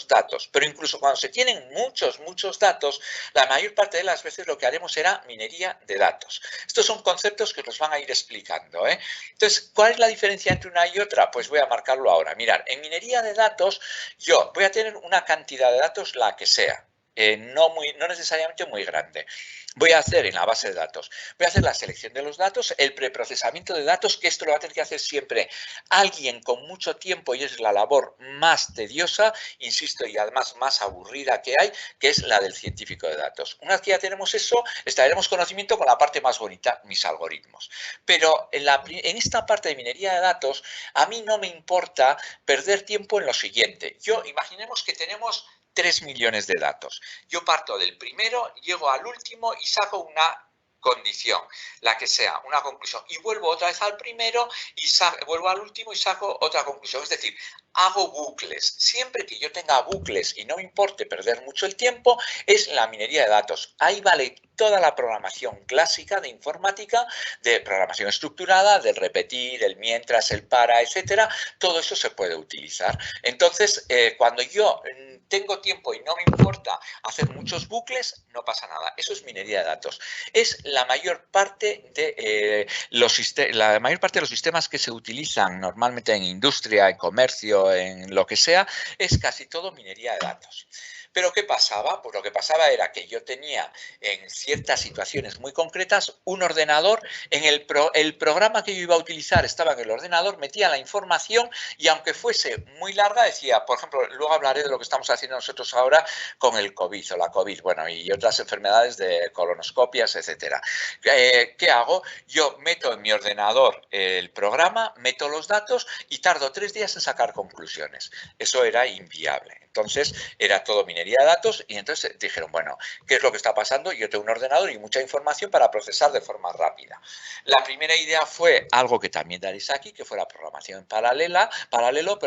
datos, pero incluso cuando se tienen muchos datos, la mayor parte de las veces lo que haremos será minería de datos. Estos son conceptos que os van a ir explicando, Entonces, ¿cuál es la diferencia entre una y otra? Pues voy a marcarlo ahora. Mirad, en minería de datos yo voy a tener una cantidad de datos, la que sea, no necesariamente muy grande. Voy a hacer en la base de datos, voy a hacer la selección de los datos, el preprocesamiento de datos, que esto lo va a tener que hacer siempre alguien con mucho tiempo y es la labor más tediosa, insisto, y además más aburrida que hay, que es la del científico de datos. Una vez que ya tenemos eso, extraeremos conocimiento con la parte más bonita, mis algoritmos. Pero en esta parte de minería de datos, a mí no me importa perder tiempo en lo siguiente. Imaginemos que tenemos 3 millones de datos. Yo parto del primero, llego al último y saco una condición, la que sea, una conclusión. Y vuelvo otra vez al primero y vuelvo al último y saco otra conclusión. Es decir, hago bucles. Siempre que yo tenga bucles y no me importe perder mucho el tiempo, es la minería de datos. Ahí vale toda la programación clásica de informática, de programación estructurada, del repetir, el mientras, el para, etcétera. Todo eso se puede utilizar. Entonces, cuando yo tengo tiempo y no me importa hacer muchos bucles, no pasa nada. Eso es minería de datos. Es la mayor parte de los sistemas que se utilizan normalmente en industria, en comercio, en lo que sea, es casi todo minería de datos. Pero ¿qué pasaba? Pues lo que pasaba era que yo tenía en ciertas situaciones muy concretas un ordenador, el programa que yo iba a utilizar estaba en el ordenador, metía la información y aunque fuese muy larga decía, por ejemplo, luego hablaré de lo que estamos haciendo nosotros ahora con el COVID o la COVID, bueno, y otras enfermedades de colonoscopias, etcétera. ¿Qué hago? Yo meto en mi ordenador el programa, meto los datos y tardo 3 días en sacar conclusiones. Eso era inviable. Entonces, era todo minería de datos y entonces dijeron, bueno, ¿qué es lo que está pasando? Yo tengo un ordenador y mucha información para procesar de forma rápida. La primera idea fue algo que también daréis aquí, que fue la programación en paralelo,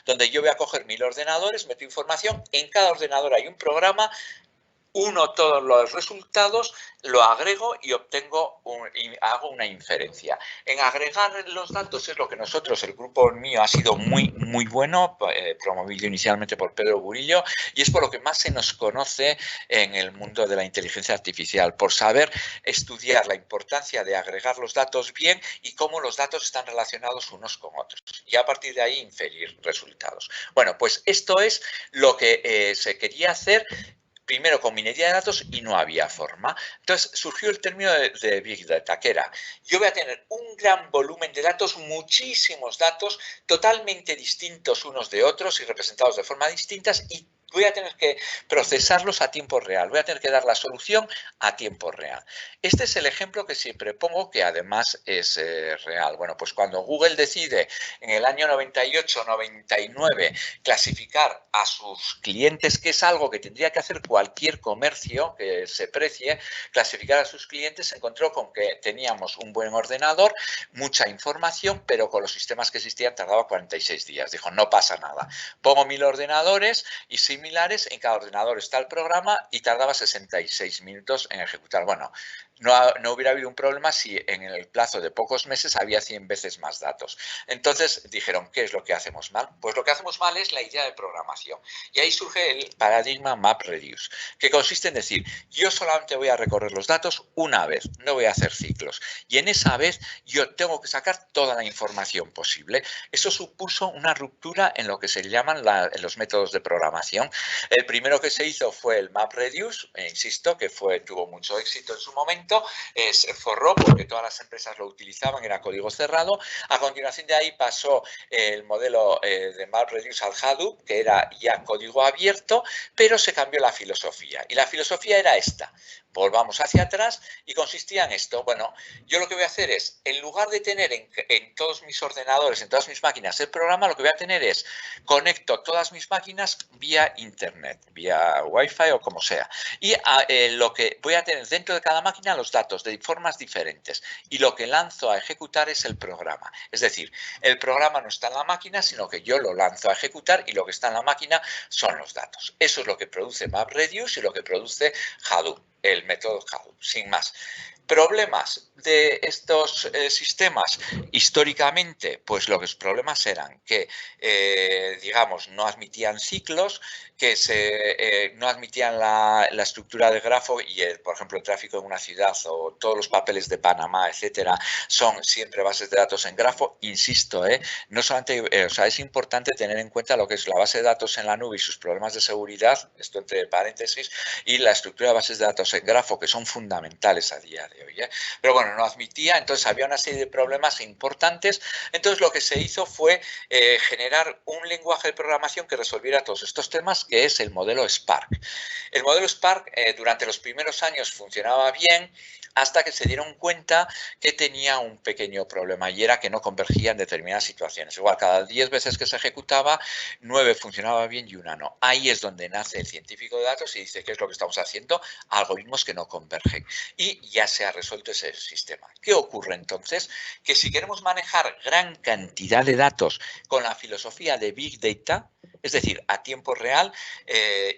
donde yo voy a coger 1000 ordenadores, meto información, en cada ordenador hay un programa, uno todos los resultados, lo agrego y hago una inferencia. En agregar los datos es lo que nosotros, el grupo mío, ha sido muy bueno, promovido inicialmente por Pedro Burillo, y es por lo que más se nos conoce en el mundo de la inteligencia artificial, por saber estudiar la importancia de agregar los datos bien y cómo los datos están relacionados unos con otros. Y a partir de ahí inferir resultados. Bueno, pues esto es lo que se quería hacer primero con minería de datos y no había forma. Entonces surgió el término de Big Data, que era, yo voy a tener un gran volumen de datos, muchísimos datos, totalmente distintos unos de otros y representados de forma distintas y voy a tener que procesarlos a tiempo real, voy a tener que dar la solución a tiempo real. Este es el ejemplo que siempre pongo, que además es real. Bueno, pues cuando Google decide en el año 98-99 clasificar a sus clientes, que es algo que tendría que hacer cualquier comercio que se precie, clasificar a sus clientes, se encontró con que teníamos un buen ordenador, mucha información, pero con los sistemas que existían tardaba 46 días. Dijo, no pasa nada, pongo 1000 ordenadores y si similares, en cada ordenador está el programa y tardaba 66 minutos en ejecutar. Bueno, no hubiera habido un problema si en el plazo de pocos meses había 100 veces más datos. Entonces dijeron, ¿qué es lo que hacemos mal? Pues lo que hacemos mal es la idea de programación. Y ahí surge el paradigma MapReduce, que consiste en decir, yo solamente voy a recorrer los datos una vez, no voy a hacer ciclos. Y en esa vez yo tengo que sacar toda la información posible. Eso supuso una ruptura en lo que se llaman los métodos de programación. El primero que se hizo fue el MapReduce, insisto, que tuvo mucho éxito en su momento. Se forró porque todas las empresas lo utilizaban, era código cerrado. A continuación de ahí pasó el modelo de MapReduce al Hadoop, que era ya código abierto, pero se cambió la filosofía. Y la filosofía era esta. Volvamos hacia atrás y consistía en esto. Bueno, yo lo que voy a hacer es, en lugar de tener en todos mis ordenadores, en todas mis máquinas el programa, lo que voy a tener es, conecto todas mis máquinas vía internet, vía Wi-Fi o como sea. Y lo que voy a tener dentro de cada máquina los datos de formas diferentes. Y lo que lanzo a ejecutar es el programa. Es decir, el programa no está en la máquina, sino que yo lo lanzo a ejecutar y lo que está en la máquina son los datos. Eso es lo que produce MapReduce y lo que produce Hadoop. El método Hadoop, sin más. Problemas de estos sistemas históricamente, pues los problemas eran que, digamos, no admitían ciclos, que no admitían la estructura de grafo y, por ejemplo, el tráfico en una ciudad o todos los papeles de Panamá, etcétera, son siempre bases de datos en grafo. Insisto, no solamente, o sea, es importante tener en cuenta lo que es la base de datos en la nube y sus problemas de seguridad, esto entre paréntesis, y la estructura de bases de datos en grafo, que son fundamentales a día de hoy. Pero bueno, no admitía, entonces había una serie de problemas importantes. Entonces lo que se hizo fue generar un lenguaje de programación que resolviera todos estos temas, que es el modelo Spark. El modelo Spark durante los primeros años funcionaba bien, hasta que se dieron cuenta que tenía un pequeño problema y era que no convergía en determinadas situaciones. Igual, cada 10 veces que se ejecutaba, 9 funcionaba bien y una no. Ahí es donde nace el científico de datos y dice, ¿qué es lo que estamos haciendo? Algoritmos que no convergen. Y ya se ha resuelto ese sistema. ¿Qué ocurre entonces? Que si queremos manejar gran cantidad de datos con la filosofía de Big Data, es decir, a tiempo real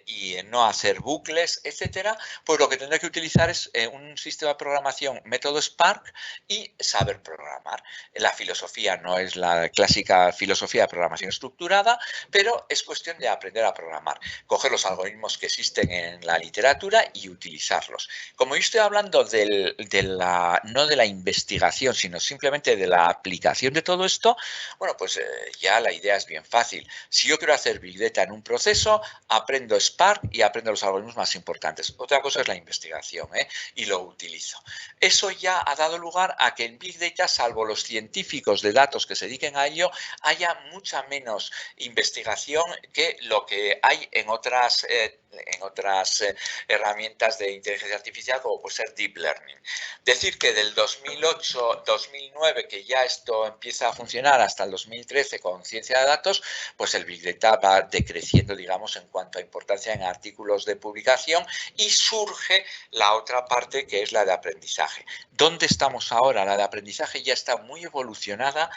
y no hacer bucles, etcétera, pues lo que tendré que utilizar es un sistema de programación método Spark y saber programar. La filosofía no es la clásica filosofía de programación estructurada, pero es cuestión de aprender a programar, coger los algoritmos que existen en la literatura y utilizarlos. Como yo estoy hablando no de la investigación, sino simplemente de la aplicación de todo esto, bueno, pues ya la idea es bien fácil. Si yo quiero hacer Big Data en un proceso, aprendo Spark y aprendo los algoritmos más importantes. Otra cosa es la investigación, y lo utilizo. Eso ya ha dado lugar a que en Big Data, salvo los científicos de datos que se dediquen a ello, haya mucha menos investigación que lo que hay en otras herramientas de inteligencia artificial, como puede ser Deep Learning. Decir que del 2008-2009, que ya esto empieza a funcionar, hasta el 2013 con ciencia de datos, pues el Big Data va decreciendo, digamos, en cuanto a importancia en artículos de publicación, y surge la otra parte, que es la de aprendizaje. ¿Dónde estamos ahora? La de aprendizaje ya está muy evolucionada,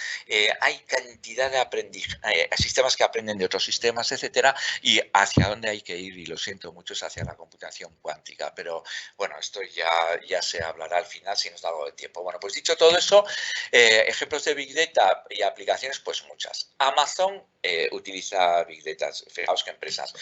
hay cantidad de sistemas que aprenden de otros sistemas, etcétera, y hacia dónde hay que ir, y lo siento mucho, es hacia la computación cuántica, pero bueno, esto ya se hablará al final si nos da algo de tiempo. Bueno, pues dicho todo eso, ejemplos de Big Data y aplicaciones, pues muchas. Amazon utiliza Big Data, fijaos qué empresas.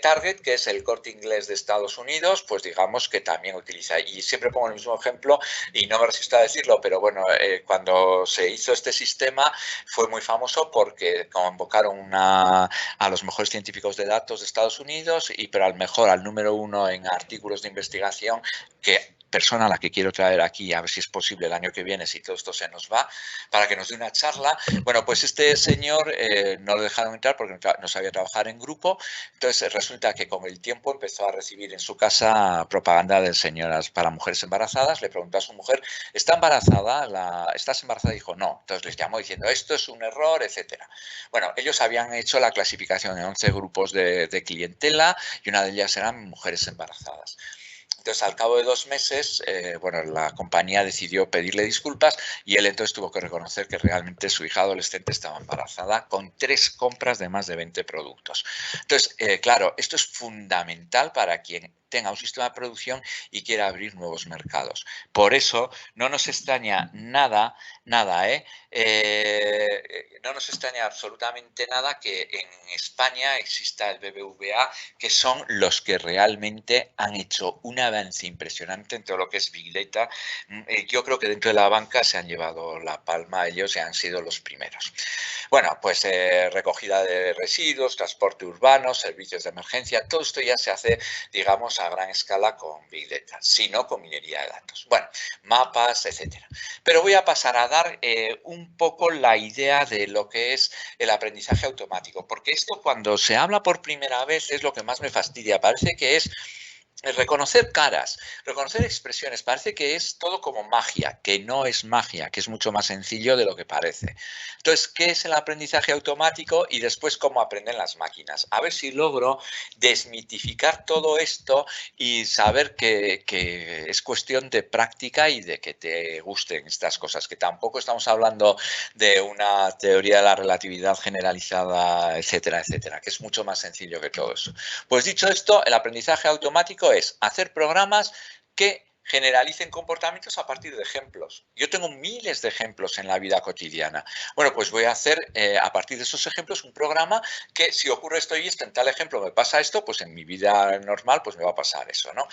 Target, que es el Corte Inglés de Estados Unidos, pues digamos que también utiliza, y siempre pongo el mismo ejemplo y no me resisto a decirlo, pero bueno, cuando se hizo este sistema fue muy famoso porque convocaron a los mejores científicos de datos de Estados Unidos, pero al número 1 en artículos de investigación, que persona a la que quiero traer aquí, a ver si es posible el año que viene, si todo esto se nos va, para que nos dé una charla. Bueno, pues este señor no lo dejaron entrar porque no sabía trabajar en grupo, entonces resulta que con el tiempo empezó a recibir en su casa propaganda de señoras para mujeres embarazadas. Le preguntó a su mujer, ¿está embarazada? ¿Estás embarazada? Y dijo, no. Entonces les llamó diciendo, esto es un error, etcétera. Bueno, ellos habían hecho la clasificación en 11 grupos de clientela y una de ellas eran mujeres embarazadas. Entonces, al cabo de 2 meses, bueno, la compañía decidió pedirle disculpas y él entonces tuvo que reconocer que realmente su hija adolescente estaba embarazada con 3 compras de más de 20 productos. Entonces, claro, esto es fundamental para quien tenga un sistema de producción y quiera abrir nuevos mercados. Por eso, no nos extraña nada, no nos extraña absolutamente nada que en España exista el BBVA, que son los que realmente han hecho un avance impresionante en todo lo que es Big Data. Yo creo que dentro de la banca se han llevado la palma, ellos han sido los primeros. Bueno, pues recogida de residuos, transporte urbano, servicios de emergencia, todo esto ya se hace, digamos, a gran escala con Big Data, sino con minería de datos. Bueno, mapas, etcétera. Pero voy a pasar a dar un poco la idea de lo que es el aprendizaje automático, porque esto cuando se habla por primera vez es lo que más me fastidia. Parece que es reconocer caras, reconocer expresiones, parece que es todo como magia, que no es magia, que es mucho más sencillo de lo que parece. Entonces, ¿qué es el aprendizaje automático y después cómo aprenden las máquinas? A ver si logro desmitificar todo esto y saber que es cuestión de práctica y de que te gusten estas cosas, que tampoco estamos hablando de una teoría de la relatividad generalizada, etcétera, etcétera, que es mucho más sencillo que todo eso. Pues dicho esto, el aprendizaje automático es hacer programas que generalicen comportamientos a partir de ejemplos. Yo tengo miles de ejemplos en la vida cotidiana. Bueno, pues voy a hacer a partir de esos ejemplos un programa que si ocurre esto y esto, en tal ejemplo me pasa esto, pues en mi vida normal pues me va a pasar eso, ¿no?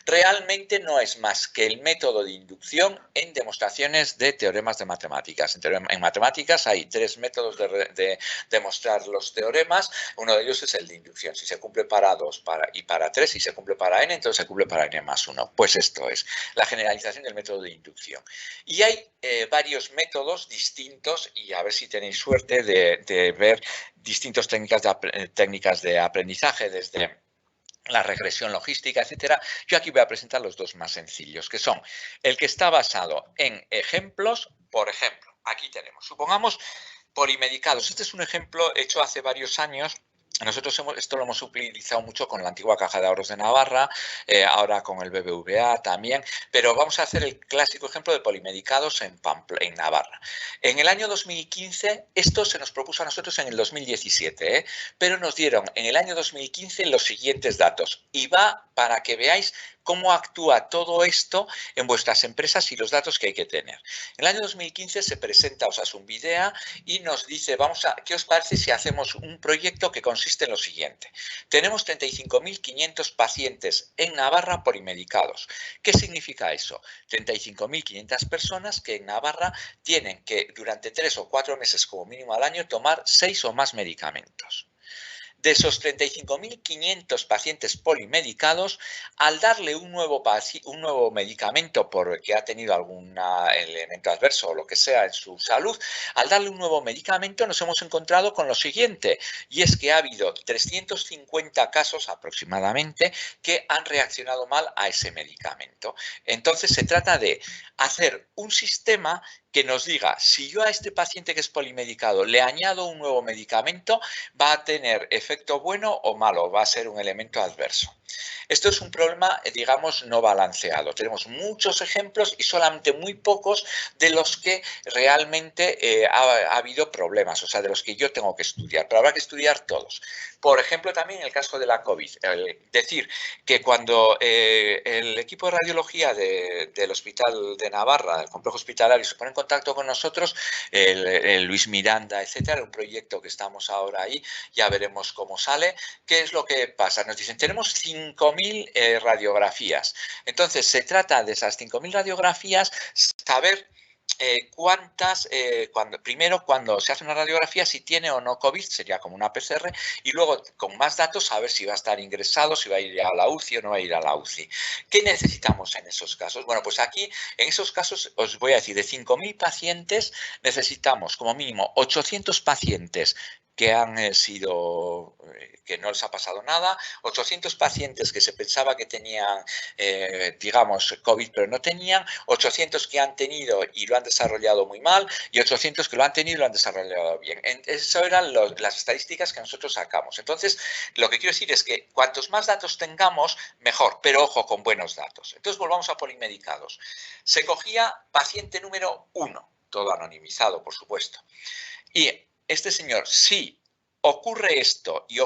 Realmente no es más que el método de inducción en demostraciones de teoremas de matemáticas. En matemáticas hay 3 métodos de demostrar los teoremas. Uno de ellos es el de inducción. Si se cumple para 2 y para 3, si se cumple para n, entonces se cumple para n más 1. Pues esto es la generalización del método de inducción. Y hay varios métodos distintos y a ver si tenéis suerte de ver distintas técnicas de aprendizaje desde la regresión logística, etcétera. Yo aquí voy a presentar los 2 más sencillos, que son el que está basado en ejemplos. Por ejemplo, aquí tenemos, supongamos, polimedicados. Este es un ejemplo hecho hace varios años. Nosotros esto lo hemos utilizado mucho con la antigua Caja de Ahorros de Navarra, ahora con el BBVA también, pero vamos a hacer el clásico ejemplo de polimedicados en Navarra. En el año 2015, esto se nos propuso a nosotros en el 2017, pero nos dieron en el año 2015 los siguientes datos y va para que veáis cómo actúa todo esto en vuestras empresas y los datos que hay que tener. En el año 2015 se presenta Osasun Videa y nos dice, ¿qué os parece si hacemos un proyecto que consiste en lo siguiente? Tenemos 35.500 pacientes en Navarra polimedicados. ¿Qué significa eso? 35.500 personas que en Navarra tienen que durante 3 o 4 meses como mínimo al año tomar 6 o más medicamentos. De esos 35.500 pacientes polimedicados, al darle un nuevo medicamento porque ha tenido algún elemento adverso o lo que sea en su salud, al darle un nuevo medicamento nos hemos encontrado con lo siguiente, y es que ha habido 350 casos aproximadamente que han reaccionado mal a ese medicamento. Entonces se trata de hacer un sistema que nos diga, si yo a este paciente que es polimedicado le añado un nuevo medicamento, va a tener efecto bueno o malo, va a ser un elemento adverso. Esto es un problema, digamos, no balanceado. Tenemos muchos ejemplos y solamente muy pocos de los que realmente ha habido problemas, o sea, de los que yo tengo que estudiar, pero habrá que estudiar todos. Por ejemplo, también en el caso de la COVID, decir que cuando el equipo de radiología del Hospital de Navarra, el complejo hospitalario, se pone en contacto con nosotros, el Luis Miranda, etcétera, un proyecto que estamos ahora ahí, ya veremos cómo sale. ¿Qué es lo que pasa? Nos dicen, tenemos 5.000 radiografías. Entonces, se trata de esas 5.000 radiografías, saber cuántas, primero cuando se hace una radiografía, si tiene o no COVID, sería como una PCR, y luego con más datos saber si va a estar ingresado, si va a ir a la UCI o no va a ir a la UCI. ¿Qué necesitamos en esos casos? Bueno, pues aquí, en esos casos, os voy a decir, de 5.000 pacientes necesitamos como mínimo 800 pacientes que han sido, que no les ha pasado nada, 800 pacientes que se pensaba que tenían, digamos, COVID, pero no tenían, 800 que han tenido y lo han desarrollado muy mal, y 800 que lo han tenido y lo han desarrollado bien. Eso eran las estadísticas que nosotros sacamos. Entonces, lo que quiero decir es que cuantos más datos tengamos, mejor, pero ojo, con buenos datos. Entonces, volvamos a polimedicados. Se cogía paciente número 1, todo anonimizado, por supuesto. Y este señor, sí, ocurre esto y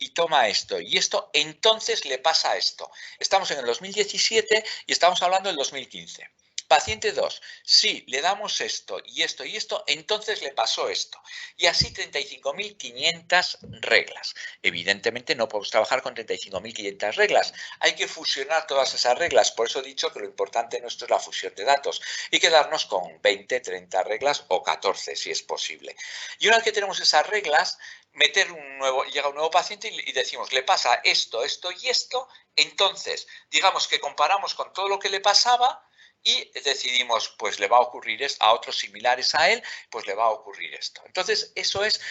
toma esto y esto, entonces le pasa esto. Estamos en el 2017 y estamos hablando del 2015. Paciente 2, sí, le damos esto y esto y esto, entonces le pasó esto. Y así 35.500 reglas. Evidentemente no podemos trabajar con 35.500 reglas. Hay que fusionar todas esas reglas. Por eso he dicho que lo importante nuestro es la fusión de datos y quedarnos con 20, 30 reglas o 14 si es posible. Y una vez que tenemos esas reglas, llega un nuevo paciente y decimos, le pasa esto, esto y esto, entonces digamos que comparamos con todo lo que le pasaba y decidimos, pues le va a ocurrir esto, a otros similares a él, pues le va a ocurrir esto. Entonces, eso es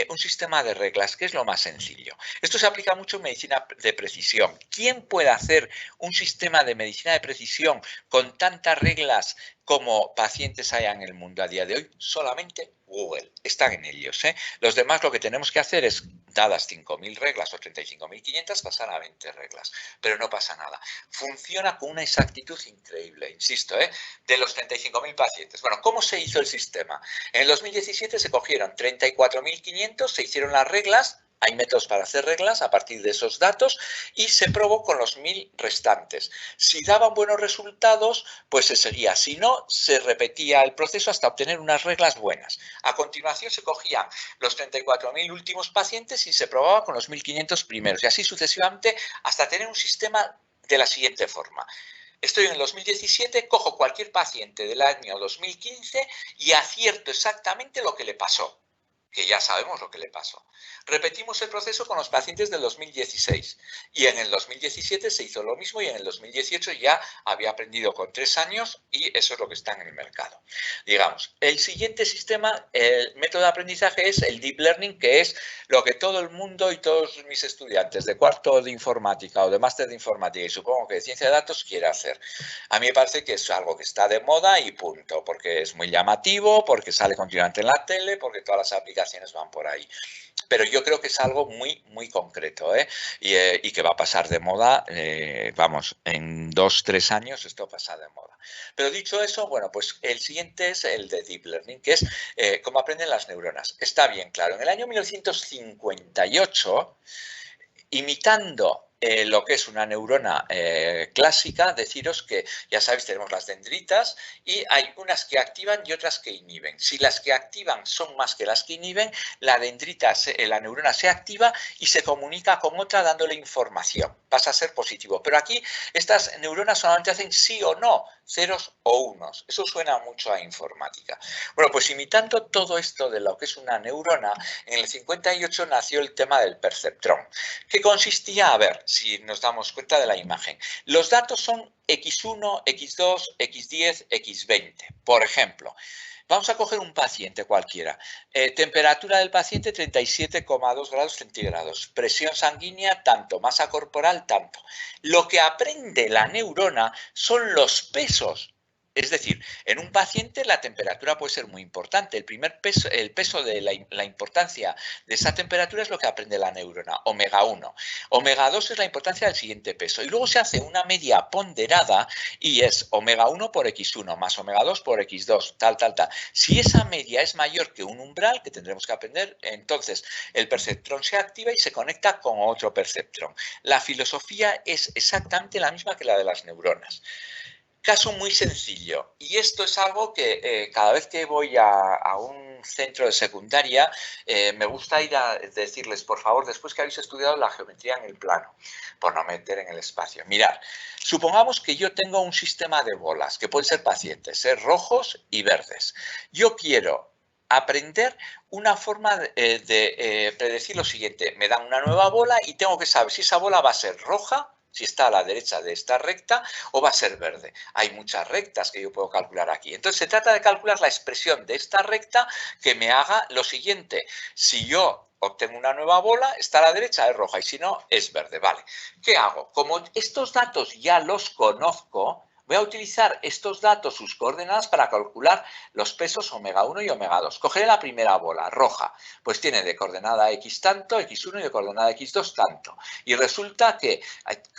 un sistema de reglas, que es lo más sencillo. Esto se aplica mucho en medicina de precisión. ¿Quién puede hacer un sistema de medicina de precisión con tantas reglas como pacientes hay en el mundo a día de hoy? Solamente Google. Están en ellos, ¿eh? Los demás lo que tenemos que hacer es, dadas 5.000 reglas o 35.500, pasar a 20 reglas. Pero no pasa nada. Funciona con una exactitud increíble, insisto, ¿eh? De los 35.000 pacientes. Bueno, ¿cómo se hizo el sistema? En el 2017 se cogieron 34.500, se hicieron las reglas. Hay métodos para hacer reglas a partir de esos datos y se probó con los 1.000 restantes. Si daban buenos resultados, pues se seguía. Si no, se repetía el proceso hasta obtener unas reglas buenas. A continuación se cogían los 34.000 últimos pacientes y se probaba con los 1.500 primeros y así sucesivamente hasta tener un sistema de la siguiente forma. Estoy en el 2017, cojo cualquier paciente del año 2015 y acierto exactamente lo que le pasó, que ya sabemos lo que le pasó. Repetimos el proceso con los pacientes del 2016 y en el 2017 se hizo lo mismo y en el 2018 ya había aprendido con 3 años y eso es lo que está en el mercado. Digamos, el siguiente sistema, el método de aprendizaje es el Deep Learning, que es lo que todo el mundo y todos mis estudiantes de cuarto de informática o de máster de informática y supongo que de ciencia de datos quiere hacer. A mí me parece que es algo que está de moda y punto, porque es muy llamativo, porque sale continuamente en la tele, porque todas las aplicaciones van por ahí. Pero yo creo que es algo muy, muy concreto, ¿eh? Y que va a pasar de moda, vamos, en 2 o 3 años esto pasa de moda. Pero dicho eso, bueno, pues el siguiente es el de Deep Learning, que es cómo aprenden las neuronas. Está bien claro, en el año 1958, imitando lo que es una neurona clásica, deciros que, ya sabéis, tenemos las dendritas y hay unas que activan y otras que inhiben. Si las que activan son más que las que inhiben, la dendrita, la neurona se activa y se comunica con otra dándole información. Pasa a ser positivo. Pero aquí estas neuronas solamente hacen sí o no, ceros o unos. Eso suena mucho a informática. Bueno, pues imitando todo esto de lo que es una neurona, en el 58 nació el tema del perceptrón, que consistía, a ver, si nos damos cuenta de la imagen. Los datos son X1, X2, X10, X20. Por ejemplo, vamos a coger un paciente cualquiera. Temperatura del paciente 37,2 grados centígrados. Presión sanguínea tanto. Masa corporal tanto. Lo que aprende la neurona son los pesos. Es decir, en un paciente la temperatura puede ser muy importante. El peso de la importancia de esa temperatura es lo que aprende la neurona, omega 1. Omega 2 es la importancia del siguiente peso. Y luego se hace una media ponderada y es omega 1 por X1 más omega 2 por X2, tal, tal, tal. Si esa media es mayor que un umbral, que tendremos que aprender, entonces el perceptrón se activa y se conecta con otro perceptrón. La filosofía es exactamente la misma que la de las neuronas. Caso muy sencillo, y esto es algo que cada vez que voy a un centro de secundaria me gusta ir a decirles, por favor, después que habéis estudiado la geometría en el plano, por no meter en el espacio. Mirad, supongamos que yo tengo un sistema de bolas, que pueden ser pacientes, rojos y verdes. Yo quiero aprender una forma de predecir lo siguiente. Me dan una nueva bola y tengo que saber si esa bola va a ser roja, si está a la derecha de esta recta o va a ser verde. Hay muchas rectas que yo puedo calcular aquí. Entonces se trata de calcular la expresión de esta recta que me haga lo siguiente. Si yo obtengo una nueva bola, está a la derecha, es roja, y si no, es verde. Vale, ¿qué hago? Como estos datos ya los conozco, voy a utilizar estos datos, sus coordenadas, para calcular los pesos ω1 y ω2. Cogeré la primera bola, roja, pues tiene de coordenada x tanto, x1 y de coordenada x2 tanto. Y resulta que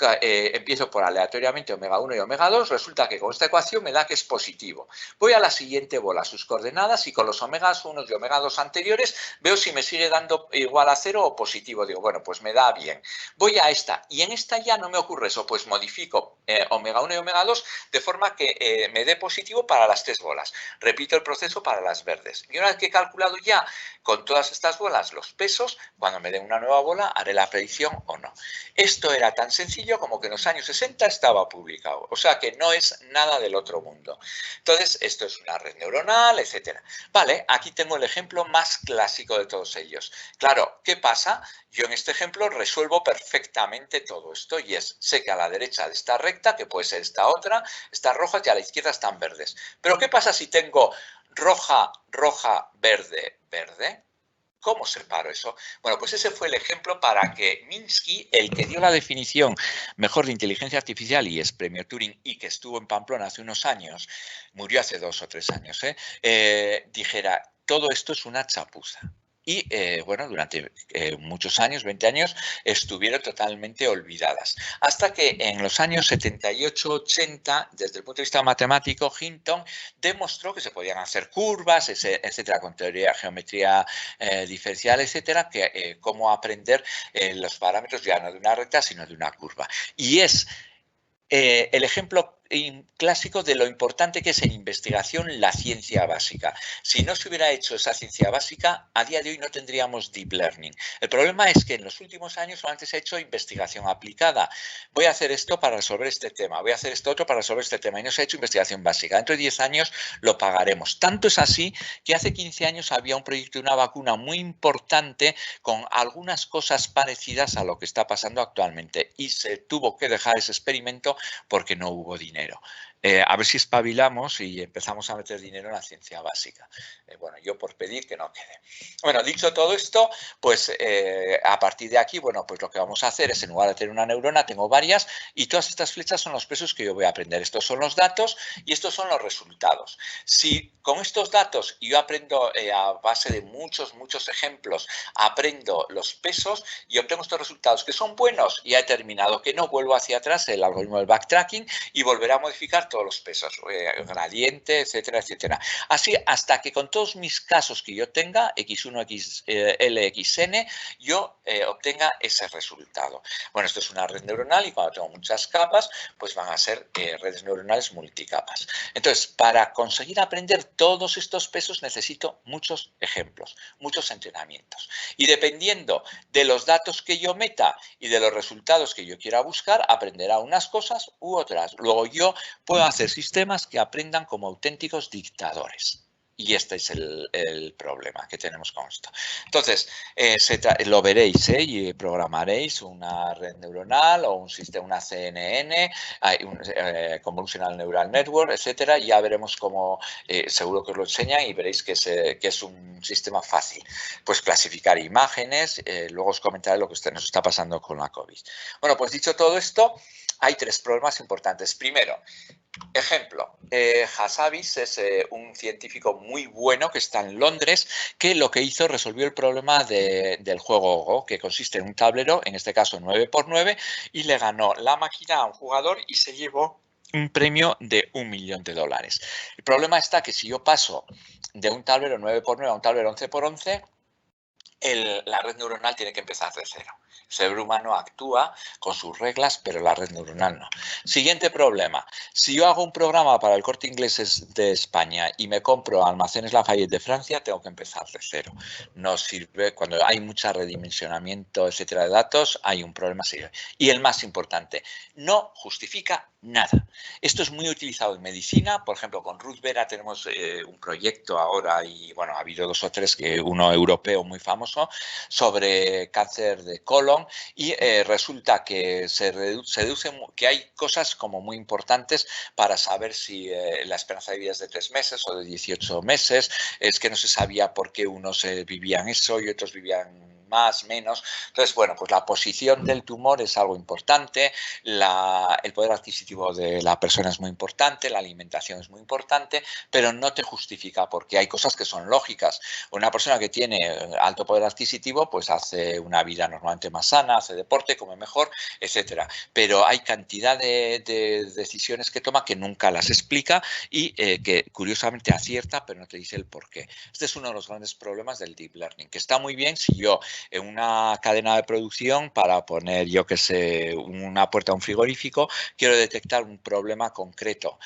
empiezo por aleatoriamente ω1 y ω2, resulta que con esta ecuación me da que es positivo. Voy a la siguiente bola, sus coordenadas, y con los ω1 y ω2 anteriores veo si me sigue dando igual a 0 o positivo. Digo, bueno, pues me da bien. Voy a esta, y en esta ya no me ocurre eso, pues modifico ω1 y ω2 de forma que me dé positivo para las 3 bolas. Repito el proceso para las verdes. Y una vez que he calculado ya con todas estas bolas los pesos, cuando me den una nueva bola haré la predicción o no. Esto era tan sencillo como que en los años 60 estaba publicado. O sea que no es nada del otro mundo. Entonces, esto es una red neuronal, etc. Vale, aquí tengo el ejemplo más clásico de todos ellos. Claro, ¿qué pasa? Yo en este ejemplo resuelvo perfectamente todo esto y sé que a la derecha de esta recta, que puede ser esta otra, están rojas y a la izquierda están verdes. Pero ¿qué pasa si tengo roja, roja, verde, verde? ¿Cómo separo eso? Bueno, pues ese fue el ejemplo para que Minsky, el que dio la definición mejor de inteligencia artificial y es premio Turing y que estuvo en Pamplona hace unos años, murió hace 2 o 3 años, dijera, todo esto es una chapuza. Y bueno, durante muchos años, 20 años, estuvieron totalmente olvidadas. Hasta que en los años 78-80, desde el punto de vista matemático, Hinton demostró que se podían hacer curvas, etcétera, con teoría de geometría diferencial, etcétera, que cómo aprender los parámetros ya no de una recta, sino de una curva. Y es el ejemplo clásico de lo importante que es en investigación la ciencia básica. Si no se hubiera hecho esa ciencia básica, a día de hoy no tendríamos deep learning. El problema es que en los últimos años solamente se ha hecho investigación aplicada. Voy a hacer esto para resolver este tema, voy a hacer esto otro para resolver este tema y no se ha hecho investigación básica. Dentro de 10 años lo pagaremos. Tanto es así que hace 15 años había un proyecto de una vacuna muy importante con algunas cosas parecidas a lo que está pasando actualmente y se tuvo que dejar ese experimento porque no hubo dinero. A ver si espabilamos y empezamos a meter dinero en la ciencia básica. Bueno, yo por pedir que no quede. Bueno, dicho todo esto, pues a partir de aquí, bueno, pues lo que vamos a hacer es, en lugar de tener una neurona, tengo varias y todas estas flechas son los pesos que yo voy a aprender. Estos son los datos y estos son los resultados. Si con estos datos yo aprendo a base de muchos ejemplos, aprendo los pesos y obtengo estos resultados que son buenos, ya he terminado, que no vuelvo hacia atrás, el algoritmo del backtracking, y volverá a modificar todos los pesos, gradiente, etcétera, etcétera. Así hasta que con todos mis casos que yo tenga, x1, xl, xn, yo obtenga ese resultado. Bueno, esto es una red neuronal y cuando tengo muchas capas, pues van a ser redes neuronales multicapas. Entonces, para conseguir aprender todos estos pesos necesito muchos ejemplos, muchos entrenamientos. Y dependiendo de los datos que yo meta y de los resultados que yo quiera buscar, aprenderá unas cosas u otras. Luego yo puedo hacer sistemas que aprendan como auténticos dictadores. Y este es el problema que tenemos con esto. Entonces, lo veréis y programaréis una red neuronal o un sistema, una CNN, Convolutional Neural Network, etcétera. Ya veremos cómo, seguro que os lo enseñan y veréis que es un sistema fácil. Pues clasificar imágenes, luego os comentaré lo que nos está pasando con la COVID. Bueno, pues dicho todo esto, hay 3 problemas importantes. Primero, ejemplo, Hassabis es un científico muy bueno que está en Londres, que lo que hizo resolvió el problema del juego Go, que consiste en un tablero, en este caso 9×9, y le ganó la máquina a un jugador y se llevó un premio de $1 millón. El problema está que si yo paso de un tablero 9×9 a un tablero 11×11, la red neuronal tiene que empezar de cero. El cerebro humano actúa con sus reglas, pero la red neuronal no. Siguiente problema. Si yo hago un programa para el Corte Inglés de España y me compro Almacenes Lafayette de Francia, tengo que empezar de cero. No sirve, cuando hay mucho redimensionamiento, etcétera, de datos, hay un problema serio. Y el más importante, no justifica nada. Esto es muy utilizado en medicina. Por ejemplo, con Ruth Vera tenemos un proyecto ahora y, bueno, ha habido 2 o 3, uno europeo muy famoso, famoso sobre cáncer de colon y resulta que se deduce que hay cosas como muy importantes para saber si la esperanza de vida es de 3 meses o de 18 meses. Es que no se sabía por qué unos vivían eso y otros vivían más, menos. Entonces, bueno, pues la posición del tumor es algo importante, el poder adquisitivo de la persona es muy importante, la alimentación es muy importante, pero no te justifica porque hay cosas que son lógicas. Una persona que tiene alto poder adquisitivo, pues hace una vida normalmente más sana, hace deporte, come mejor, etcétera. Pero hay cantidad de decisiones que toma que nunca las explica y que curiosamente acierta, pero no te dice el por qué. Este es uno de los grandes problemas del deep learning, que está muy bien si yo en una cadena de producción, para poner, yo que sé, una puerta a un frigorífico, quiero detectar un problema concreto,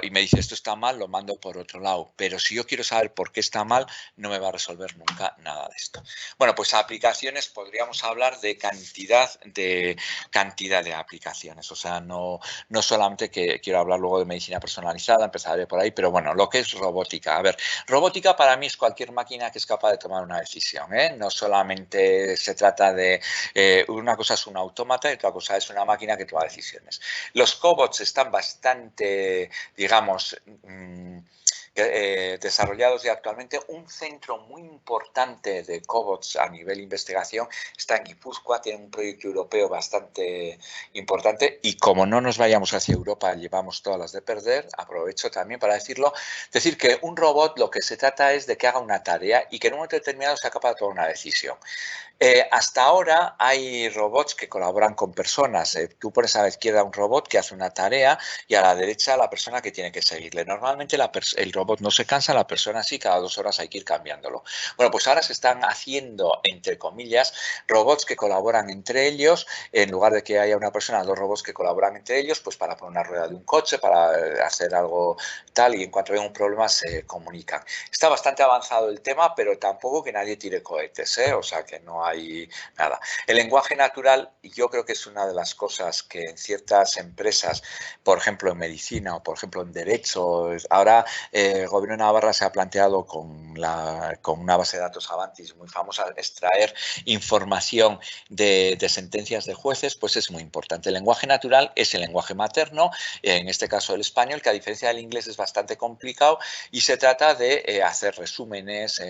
y me dice esto está mal, lo mando por otro lado. Pero si yo quiero saber por qué está mal, no me va a resolver nunca nada de esto. Bueno, pues aplicaciones, podríamos hablar de cantidad de aplicaciones. O sea, no solamente que quiero hablar luego de medicina personalizada, empezaré por ahí, pero bueno, lo que es robótica. A ver, robótica para mí es cualquier máquina que es capaz de tomar una decisión, ¿eh? No solamente se trata de, una cosa es un autómata y otra cosa es una máquina que toma decisiones. Los cobots están bastante, digamos, desarrollados ya actualmente. Un centro muy importante de cobots a nivel investigación está en Guipúzcoa, tiene un proyecto europeo bastante importante y como no nos vayamos hacia Europa, llevamos todas las de perder, aprovecho también para decir que un robot lo que se trata es de que haga una tarea y que en un momento determinado sea capaz de tomar una decisión. Hasta ahora hay robots que colaboran con personas. Tú pones a la izquierda un robot que hace una tarea y a la derecha la persona que tiene que seguirle. Normalmente el robot no se cansa, la persona sí, cada 2 horas hay que ir cambiándolo. Bueno, pues ahora se están haciendo, entre comillas, robots que colaboran entre ellos. En lugar de que haya una persona, 2 robots que colaboran entre ellos, pues para poner una rueda de un coche, para hacer algo tal, y en cuanto ven un problema se comunican. Está bastante avanzado el tema, pero tampoco que nadie tire cohetes, ¿eh? O sea que no hay nada. El lenguaje natural yo creo que es una de las cosas que en ciertas empresas, por ejemplo en medicina o por ejemplo en derecho, ahora el gobierno de Navarra se ha planteado con una base de datos Avantis muy famosa extraer información de sentencias de jueces, pues es muy importante. El lenguaje natural es el lenguaje materno, en este caso el español, que a diferencia del inglés es bastante complicado y se trata de hacer resúmenes,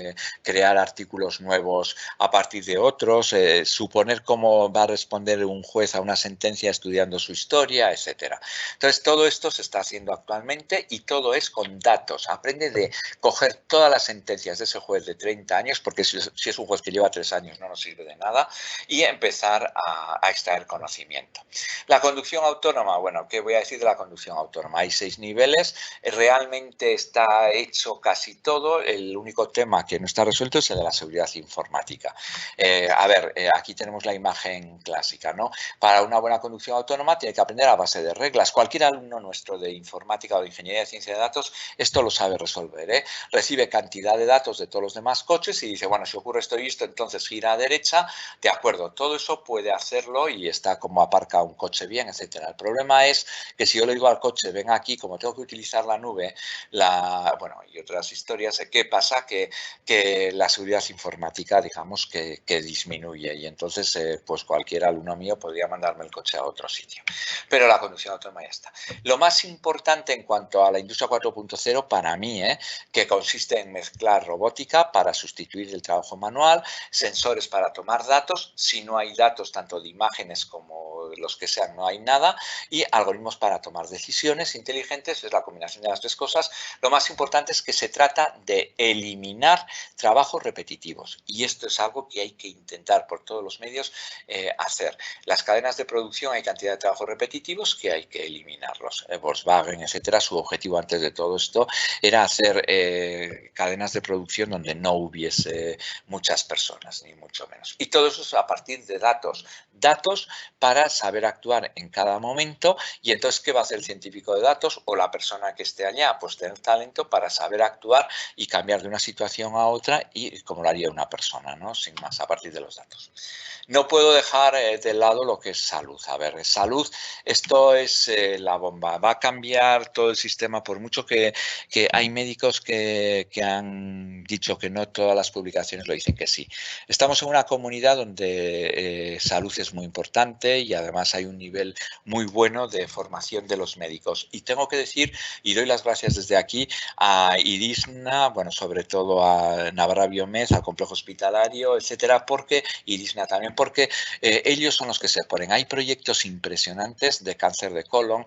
crear artículos nuevos a partir de otros, suponer cómo va a responder un juez a una sentencia estudiando su historia, etcétera. Entonces, todo esto se está haciendo actualmente y todo es con datos. Aprende de coger todas las sentencias de ese juez de 30 años, porque si es un juez que lleva 3 años no nos sirve de nada, y empezar a extraer conocimiento. La conducción autónoma, bueno, ¿qué voy a decir de la conducción autónoma? Hay 6 niveles, realmente está hecho casi todo, el único tema que no está resuelto es el de la seguridad informática. Aquí tenemos la imagen clásica, ¿no? Para una buena conducción autónoma tiene que aprender a base de reglas. Cualquier alumno nuestro de informática o de ingeniería de ciencia de datos esto lo sabe resolver, ¿eh? Recibe cantidad de datos de todos los demás coches y dice, bueno, si ocurre esto y esto, entonces gira a derecha, de acuerdo, todo eso puede hacerlo y está como aparca un coche bien, etcétera. El problema es que si yo le digo al coche, ven aquí, como tengo que utilizar la nube, y otras historias, ¿qué pasa? Que la seguridad informática, digamos, que disminuye y entonces pues cualquier alumno mío podría mandarme el coche a otro sitio. Pero la conducción autónoma ya está. Lo más importante en cuanto a la industria 4.0 para mí, que consiste en mezclar robótica para sustituir el trabajo manual, sensores para tomar datos, si no hay datos tanto de imágenes como los que sean, no hay nada, y algoritmos para tomar decisiones inteligentes, es la combinación de las 3 cosas. Lo más importante es que se trata de eliminar trabajos repetitivos y esto es algo que hay que intentar por todos los medios hacer. Las cadenas de producción hay cantidad de trabajos repetitivos que hay que eliminarlos. Volkswagen, etcétera, su objetivo antes de todo esto era hacer cadenas de producción donde no hubiese muchas personas, ni mucho menos. Y todo eso es a partir de datos. Datos para saber actuar en cada momento y entonces, ¿qué va a hacer el científico de datos o la persona que esté allá? Pues tener talento para saber actuar y cambiar de una situación a otra y como lo haría una persona, ¿no? Sin más. A partir partir de los datos. No puedo dejar de lado lo que es salud. A ver, salud, esto es la bomba. Va a cambiar todo el sistema, por mucho que hay médicos que han dicho que no, todas las publicaciones lo dicen que sí. Estamos en una comunidad donde salud es muy importante y además hay un nivel muy bueno de formación de los médicos. Y tengo que decir, y doy las gracias desde aquí a IDISNA, bueno, sobre todo a Navarra Biomed, al complejo hospitalario, etcétera, porque IDISNA también, porque ellos son los que se ponen. Hay proyectos impresionantes de cáncer de colon,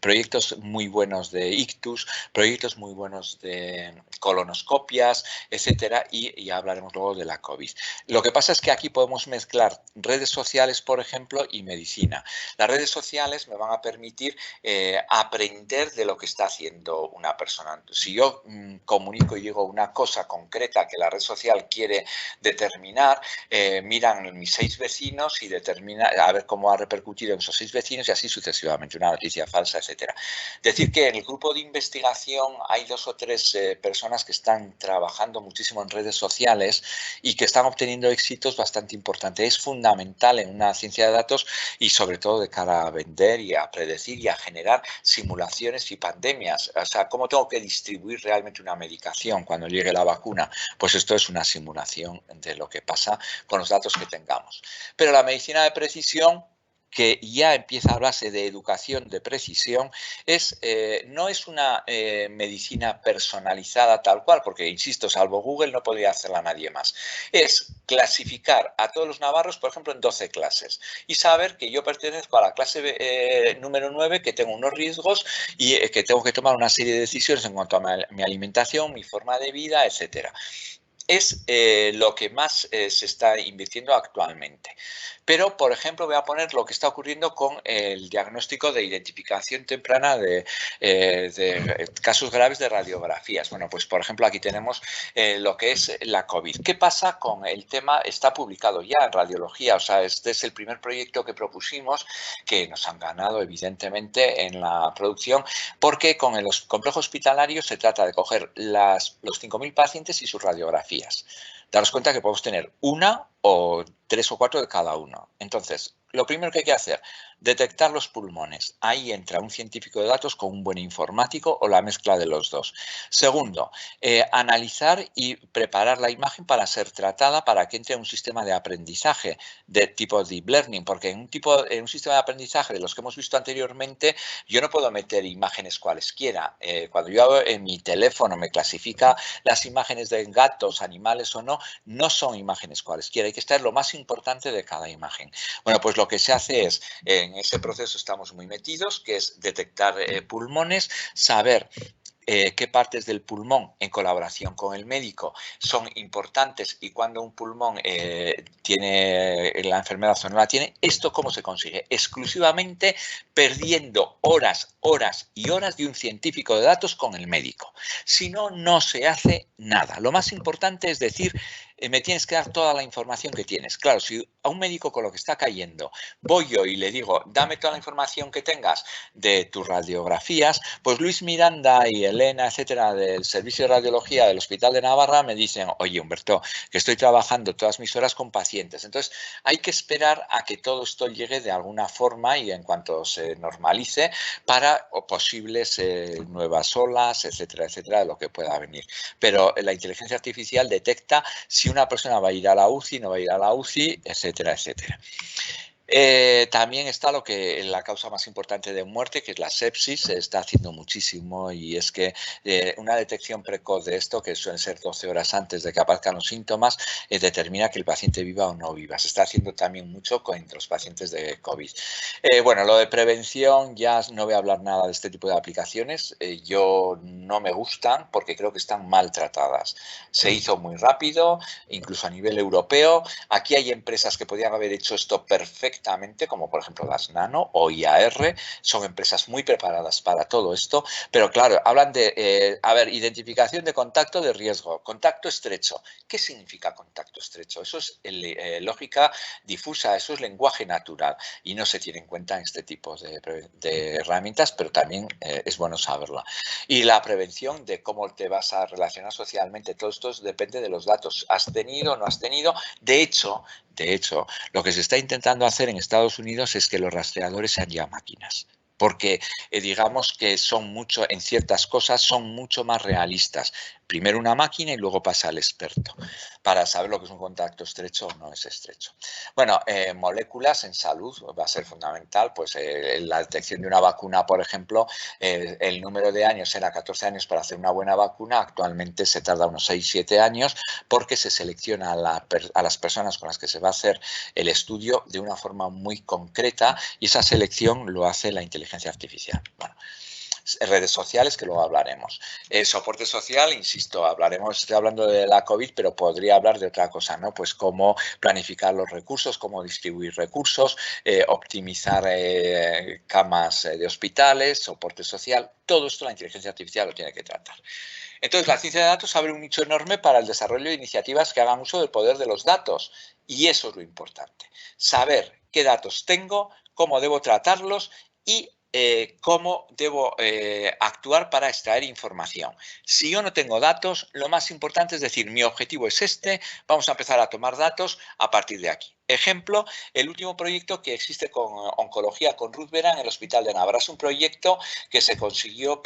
proyectos muy buenos de ictus, proyectos muy buenos de colonoscopias, etcétera, y ya hablaremos luego de la COVID. Lo que pasa es que aquí podemos mezclar redes sociales, por ejemplo, y medicina. Las redes sociales me van a permitir aprender de lo que está haciendo una persona. Si yo comunico y digo una cosa concreta que la red social quiere determinar, miran mis 6 vecinos y determina a ver cómo ha repercutido en esos 6 vecinos y así sucesivamente, una noticia falsa, etcétera. Decir que en el grupo de investigación hay 2 o 3 personas que están trabajando muchísimo en redes sociales y que están obteniendo éxitos bastante importantes. Es fundamental en una ciencia de datos y sobre todo de cara a vender y a predecir y a generar simulaciones y pandemias. O sea, ¿cómo tengo que distribuir realmente una medicación cuando llegue la vacuna? Pues esto es una simulación de lo que pasa con los datos que tengamos. Pero la medicina de precisión, que ya empieza a hablarse de educación de precisión, no es una medicina personalizada tal cual, porque, insisto, salvo Google no podría hacerla nadie más. Es clasificar a todos los navarros, por ejemplo, en 12 clases y saber que yo pertenezco a la clase número 9, que tengo unos riesgos y que tengo que tomar una serie de decisiones en cuanto a mi alimentación, mi forma de vida, etcétera. Es lo que más se está invirtiendo actualmente. Pero, por ejemplo, voy a poner lo que está ocurriendo con el diagnóstico de identificación temprana de casos graves de radiografías. Bueno, pues, por ejemplo, aquí tenemos lo que es la COVID. ¿Qué pasa con el tema? Está publicado ya en radiología, o sea, este es el primer proyecto que propusimos, que nos han ganado, evidentemente, en la producción, porque con el complejo hospitalario se trata de coger los 5.000 pacientes y sus radiografías. Daros cuenta que podemos tener una o 3 o 4 de cada uno. Entonces, lo primero que hay que hacer, detectar los pulmones. Ahí entra un científico de datos con un buen informático o la mezcla de los dos. Segundo, analizar y preparar la imagen para ser tratada para que entre en un sistema de aprendizaje de tipo deep learning, porque en un sistema de aprendizaje de los que hemos visto anteriormente, yo no puedo meter imágenes cualesquiera. Cuando yo en mi teléfono me clasifica las imágenes de gatos, animales o no, no son imágenes cualesquiera. Hay que estar lo más importante de cada imagen. Bueno, pues lo que se hace es, en ese proceso estamos muy metidos, que es detectar pulmones, saber qué partes del pulmón, en colaboración con el médico, son importantes y cuando un pulmón tiene la enfermedad o no la tiene. ¿Esto cómo se consigue? Exclusivamente perdiendo horas y horas de un científico de datos con el médico. Si no, no se hace nada. Lo más importante es decir, me tienes que dar toda la información que tienes. Claro, si a un médico con lo que está cayendo voy yo y le digo, dame toda la información que tengas de tus radiografías, pues Luis Miranda y Elena, etcétera, del Servicio de Radiología del Hospital de Navarra me dicen, oye, Humberto, que estoy trabajando todas mis horas con pacientes. Entonces, hay que esperar a que todo esto llegue de alguna forma y en cuanto se normalice para posibles nuevas olas, etcétera, etcétera, de lo que pueda venir. Pero la inteligencia artificial detecta si una persona va a ir a la UCI, no va a ir a la UCI, etcétera, etcétera. También está la causa más importante de muerte, que es la sepsis. Se está haciendo muchísimo y es que una detección precoz de esto, que suelen ser 12 horas antes de que aparezcan los síntomas, determina que el paciente viva o no viva. Se está haciendo también mucho entre los pacientes de COVID. Bueno, lo de prevención, ya no voy a hablar nada de este tipo de aplicaciones. Yo no me gustan porque creo que están mal tratadas. Se hizo muy rápido, incluso a nivel europeo. Aquí hay empresas que podían haber hecho esto perfectamente perfectamente, como por ejemplo las Nano o IAR, son empresas muy preparadas para todo esto, pero claro, hablan de, identificación de contacto de riesgo, contacto estrecho. ¿Qué significa contacto estrecho? Eso es lógica difusa, eso es lenguaje natural y no se tiene en cuenta en este tipo de herramientas, pero también es bueno saberla. Y la prevención de cómo te vas a relacionar socialmente, todo esto depende de los datos. ¿Has tenido o no has tenido? De hecho, lo que se está intentando hacer en Estados Unidos es que los rastreadores sean ya máquinas. Porque digamos que en ciertas cosas son mucho más realistas. Primero una máquina y luego pasa al experto para saber lo que es un contacto estrecho o no es estrecho. Bueno, moléculas en salud va a ser fundamental, pues la detección de una vacuna, por ejemplo, el número de años era 14 años para hacer una buena vacuna, actualmente se tarda unos 6-7 años porque se selecciona a las personas con las que se va a hacer el estudio de una forma muy concreta y esa selección lo hace la inteligencia artificial. Bueno, redes sociales, que luego hablaremos. Soporte social, insisto, estoy hablando de la COVID, pero podría hablar de otra cosa, ¿no? Pues cómo planificar los recursos, cómo distribuir recursos, optimizar camas de hospitales, soporte social, todo esto la inteligencia artificial lo tiene que tratar. Entonces, la ciencia de datos abre un nicho enorme para el desarrollo de iniciativas que hagan uso del poder de los datos. Y eso es lo importante. Saber qué datos tengo, cómo debo tratarlos y cómo debo actuar para extraer información. Si yo no tengo datos, lo más importante es decir, mi objetivo es este, vamos a empezar a tomar datos a partir de aquí. Ejemplo, el último proyecto que existe con oncología con Ruth Vera en el Hospital de Navarra. Es un proyecto que se consiguió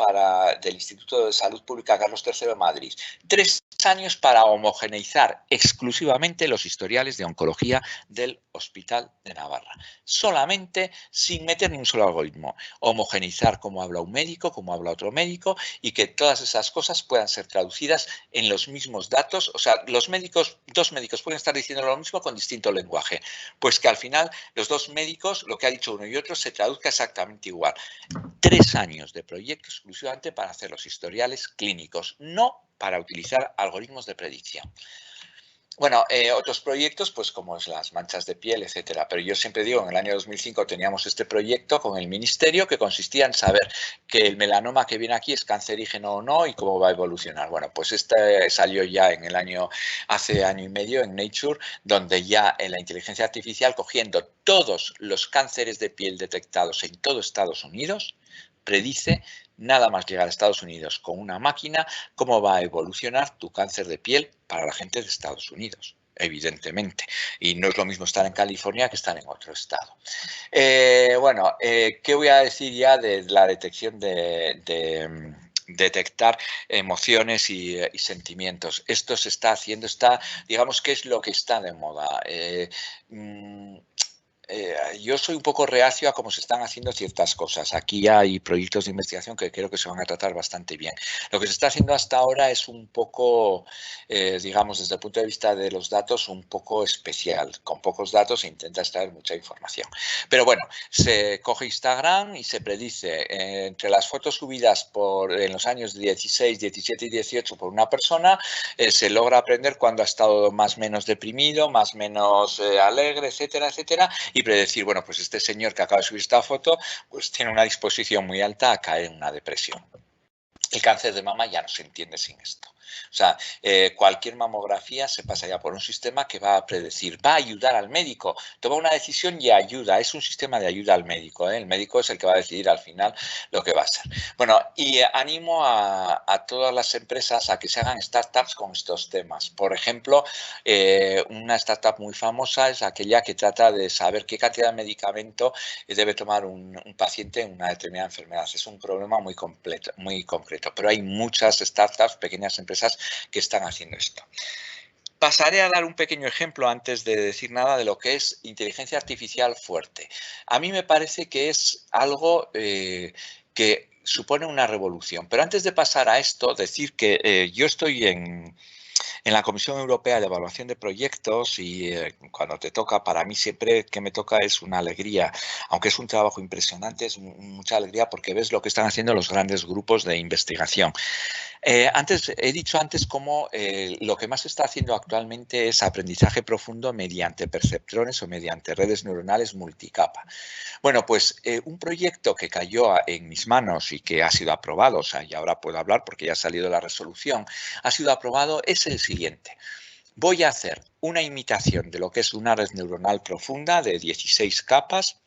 del Instituto de Salud Pública Carlos III de Madrid. 3 años para homogeneizar exclusivamente los historiales de oncología del Hospital de Navarra. Solamente sin meter ni un solo algoritmo. Homogeneizar cómo habla un médico, cómo habla otro médico y que todas esas cosas puedan ser traducidas en los mismos datos. O sea, dos médicos pueden estar diciendo lo mismo con distinto lenguaje. Pues que al final los dos médicos, lo que ha dicho uno y otro, se traduzca exactamente igual. 3 años de proyecto exclusivamente para hacer los historiales clínicos, no para utilizar algoritmos de predicción. Bueno, otros proyectos, pues como es las manchas de piel, etcétera. Pero yo siempre digo, en el año 2005 teníamos este proyecto con el Ministerio que consistía en saber que el melanoma que viene aquí es cancerígeno o no y cómo va a evolucionar. Bueno, pues este salió ya hace año y medio en Nature, donde ya en la inteligencia artificial, cogiendo todos los cánceres de piel detectados en todo Estados Unidos, predice nada más llegar a Estados Unidos con una máquina cómo va a evolucionar tu cáncer de piel para la gente de Estados Unidos, evidentemente. Y no es lo mismo estar en California que estar en otro estado. ¿Qué voy a decir ya de la detección de detectar emociones y sentimientos? Esto se está haciendo, digamos que es lo que está de moda. Yo soy un poco reacio a cómo se están haciendo ciertas cosas. Aquí hay proyectos de investigación que creo que se van a tratar bastante bien. Lo que se está haciendo hasta ahora es un poco, digamos, desde el punto de vista de los datos, un poco especial. Con pocos datos se intenta extraer mucha información. Pero bueno, se coge Instagram y se predice entre las fotos subidas en los años 16, 17 y 18 por una persona, se logra aprender cuándo ha estado más o menos deprimido, más o menos alegre, etcétera, etcétera. Y predecir, bueno, pues este señor que acaba de subir esta foto, pues tiene una disposición muy alta a caer en una depresión. El cáncer de mama ya no se entiende sin esto. O sea, cualquier mamografía se pasa ya por un sistema que va a predecir, va a ayudar al médico, toma una decisión y ayuda, es un sistema de ayuda al médico, ¿eh? El médico es el que va a decidir al final lo que va a ser. Bueno, y animo a todas las empresas a que se hagan startups con estos temas. Por ejemplo, una startup muy famosa es aquella que trata de saber qué cantidad de medicamento debe tomar un paciente en una determinada enfermedad. Es un problema muy concreto, pero hay muchas startups, pequeñas empresas que están haciendo esto. Pasaré a dar un pequeño ejemplo antes de decir nada de lo que es inteligencia artificial fuerte. A mí me parece que es algo que supone una revolución. Pero antes de pasar a esto, decir que yo estoy en la Comisión Europea de Evaluación de Proyectos y cuando te toca, para mí siempre que me toca es una alegría, aunque es un trabajo impresionante, es mucha alegría porque ves lo que están haciendo los grandes grupos de investigación. He dicho antes cómo lo que más se está haciendo actualmente es aprendizaje profundo mediante perceptrones o mediante redes neuronales multicapa. Bueno, pues un proyecto que cayó en mis manos y que ha sido aprobado, o sea, y ahora puedo hablar porque ya ha salido la resolución, ha sido aprobado, es el siguiente. Voy a hacer una imitación de lo que es una red neuronal profunda de 16 capas,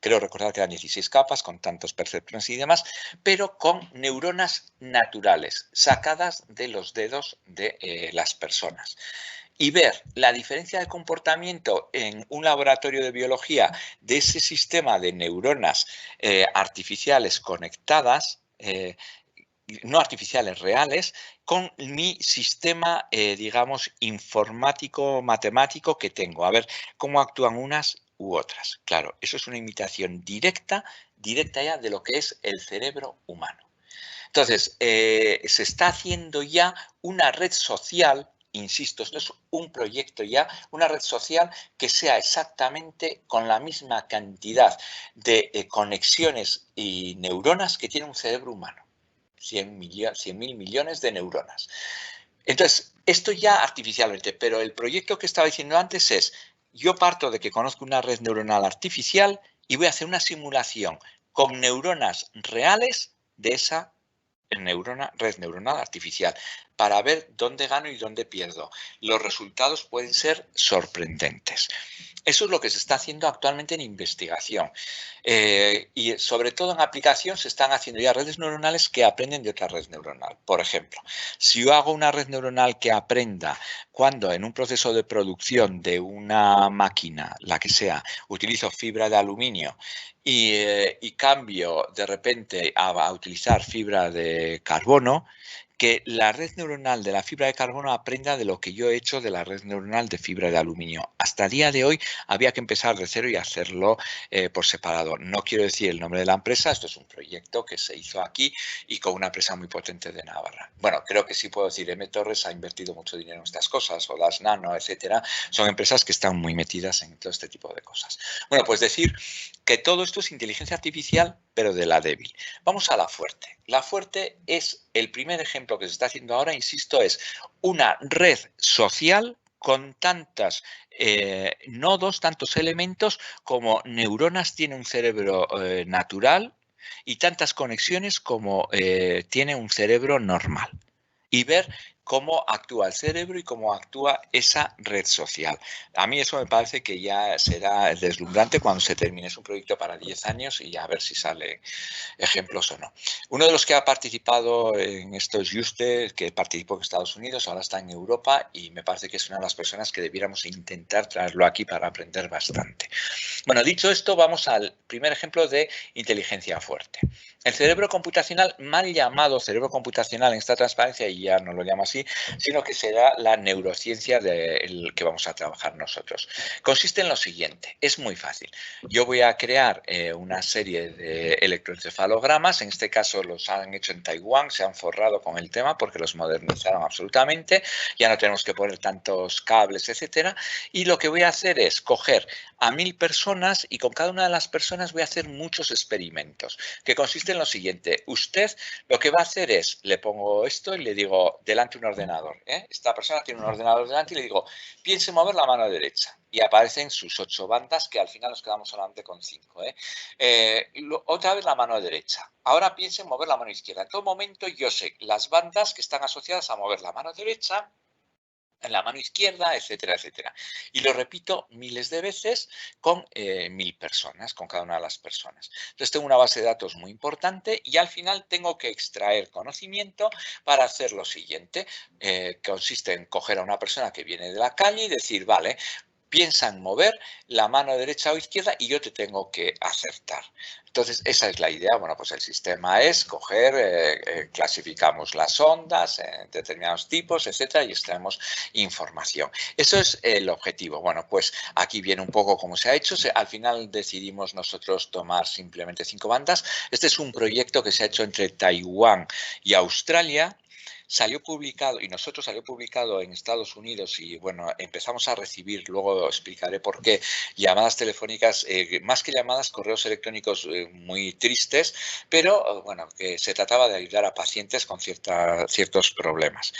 creo recordar que eran 16 capas con tantos perceptrones y demás, pero con neuronas naturales sacadas de los dedos de las personas. Y ver la diferencia de comportamiento en un laboratorio de biología de ese sistema de neuronas artificiales conectadas, no artificiales, reales, con mi sistema, digamos, informático-matemático que tengo. A ver cómo actúan unas u otras. Claro, eso es una imitación directa ya de lo que es el cerebro humano. Entonces, se está haciendo ya una red social, insisto, esto es un proyecto ya, una red social que sea exactamente con la misma cantidad de conexiones y neuronas que tiene un cerebro humano. 100.000 millones de neuronas. Entonces, esto ya artificialmente, pero el proyecto que estaba diciendo antes es, yo parto de que conozco una red neuronal artificial y voy a hacer una simulación con neuronas reales de esa red neuronal artificial para ver dónde gano y dónde pierdo. Los resultados pueden ser sorprendentes. Eso es lo que se está haciendo actualmente en investigación y sobre todo en aplicación se están haciendo ya redes neuronales que aprenden de otra red neuronal. Por ejemplo, si yo hago una red neuronal que aprenda cuando en un proceso de producción de una máquina, la que sea, utilizo fibra de aluminio y cambio de repente a utilizar fibra de carbono, que la red neuronal de la fibra de carbono aprenda de lo que yo he hecho de la red neuronal de fibra de aluminio. Hasta el día de hoy había que empezar de cero y hacerlo por separado. No quiero decir el nombre de la empresa, esto es un proyecto que se hizo aquí y con una empresa muy potente de Navarra. Bueno, creo que sí puedo decir, M. Torres ha invertido mucho dinero en estas cosas, o las Nano, etcétera. Son empresas que están muy metidas en todo este tipo de cosas. Bueno, pues decir que todo esto es inteligencia artificial, pero de la débil. Vamos a la fuerte. La fuerte es el primer ejemplo que se está haciendo ahora, insisto, es una red social con tantos nodos, tantos elementos como neuronas tiene un cerebro natural y tantas conexiones como tiene un cerebro normal. Y ver cómo actúa el cerebro y cómo actúa esa red social. A mí eso me parece que ya será deslumbrante cuando se termine. Es un proyecto para 10 años y a ver si sale ejemplos o no. Uno de los que ha participado en esto es Juste, que participó en Estados Unidos, ahora está en Europa y me parece que es una de las personas que debiéramos intentar traerlo aquí para aprender bastante. Bueno, dicho esto, vamos al primer ejemplo de inteligencia fuerte. El cerebro computacional, mal llamado cerebro computacional en esta transparencia, y ya no lo llamo así, sino que será la neurociencia del que vamos a trabajar nosotros. Consiste en lo siguiente, es muy fácil. Yo voy a crear una serie de electroencefalogramas, en este caso los han hecho en Taiwán, se han forrado con el tema porque los modernizaron absolutamente, ya no tenemos que poner tantos cables, etcétera, y lo que voy a hacer es coger a 1000 personas y con cada una de las personas voy a hacer muchos experimentos, que consiste en lo siguiente. Usted lo que va a hacer es, le pongo esto y le digo, delante un ordenador. Esta persona tiene un ordenador delante y le digo, piense mover la mano derecha. Y aparecen sus 8 bandas, que al final nos quedamos solamente con 5. Otra vez la mano derecha. Ahora piense en mover la mano izquierda. En todo momento yo sé las bandas que están asociadas a mover la mano derecha, en la mano izquierda, etcétera, etcétera. Y lo repito miles de veces con 1000 personas, con cada una de las personas. Entonces tengo una base de datos muy importante y al final tengo que extraer conocimiento para hacer lo siguiente. Consiste en coger a una persona que viene de la calle y decir, vale, piensa en mover la mano derecha o izquierda y yo te tengo que acertar. Entonces, esa es la idea. Bueno, pues el sistema es coger, clasificamos las ondas en determinados tipos, etcétera, y extraemos información. Eso es el objetivo. Bueno, pues aquí viene un poco cómo se ha hecho. Al final decidimos nosotros tomar simplemente 5 bandas. Este es un proyecto que se ha hecho entre Taiwán y Australia. salió publicado, y nosotros salió publicado en Estados Unidos y bueno, empezamos a recibir, luego explicaré por qué, llamadas telefónicas, más que llamadas, correos electrónicos muy tristes, pero bueno, que se trataba de ayudar a pacientes con ciertos problemas.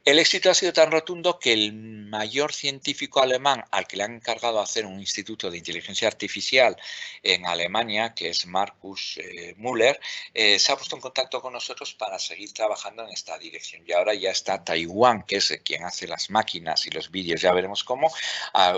El éxito ha sido tan rotundo que el mayor científico alemán al que le han encargado hacer un instituto de inteligencia artificial en Alemania, que es Markus Müller, se ha puesto en contacto con nosotros para seguir trabajando en esta dirección. Y ahora ya está Taiwán, que es quien hace las máquinas y los vídeos, ya veremos cómo,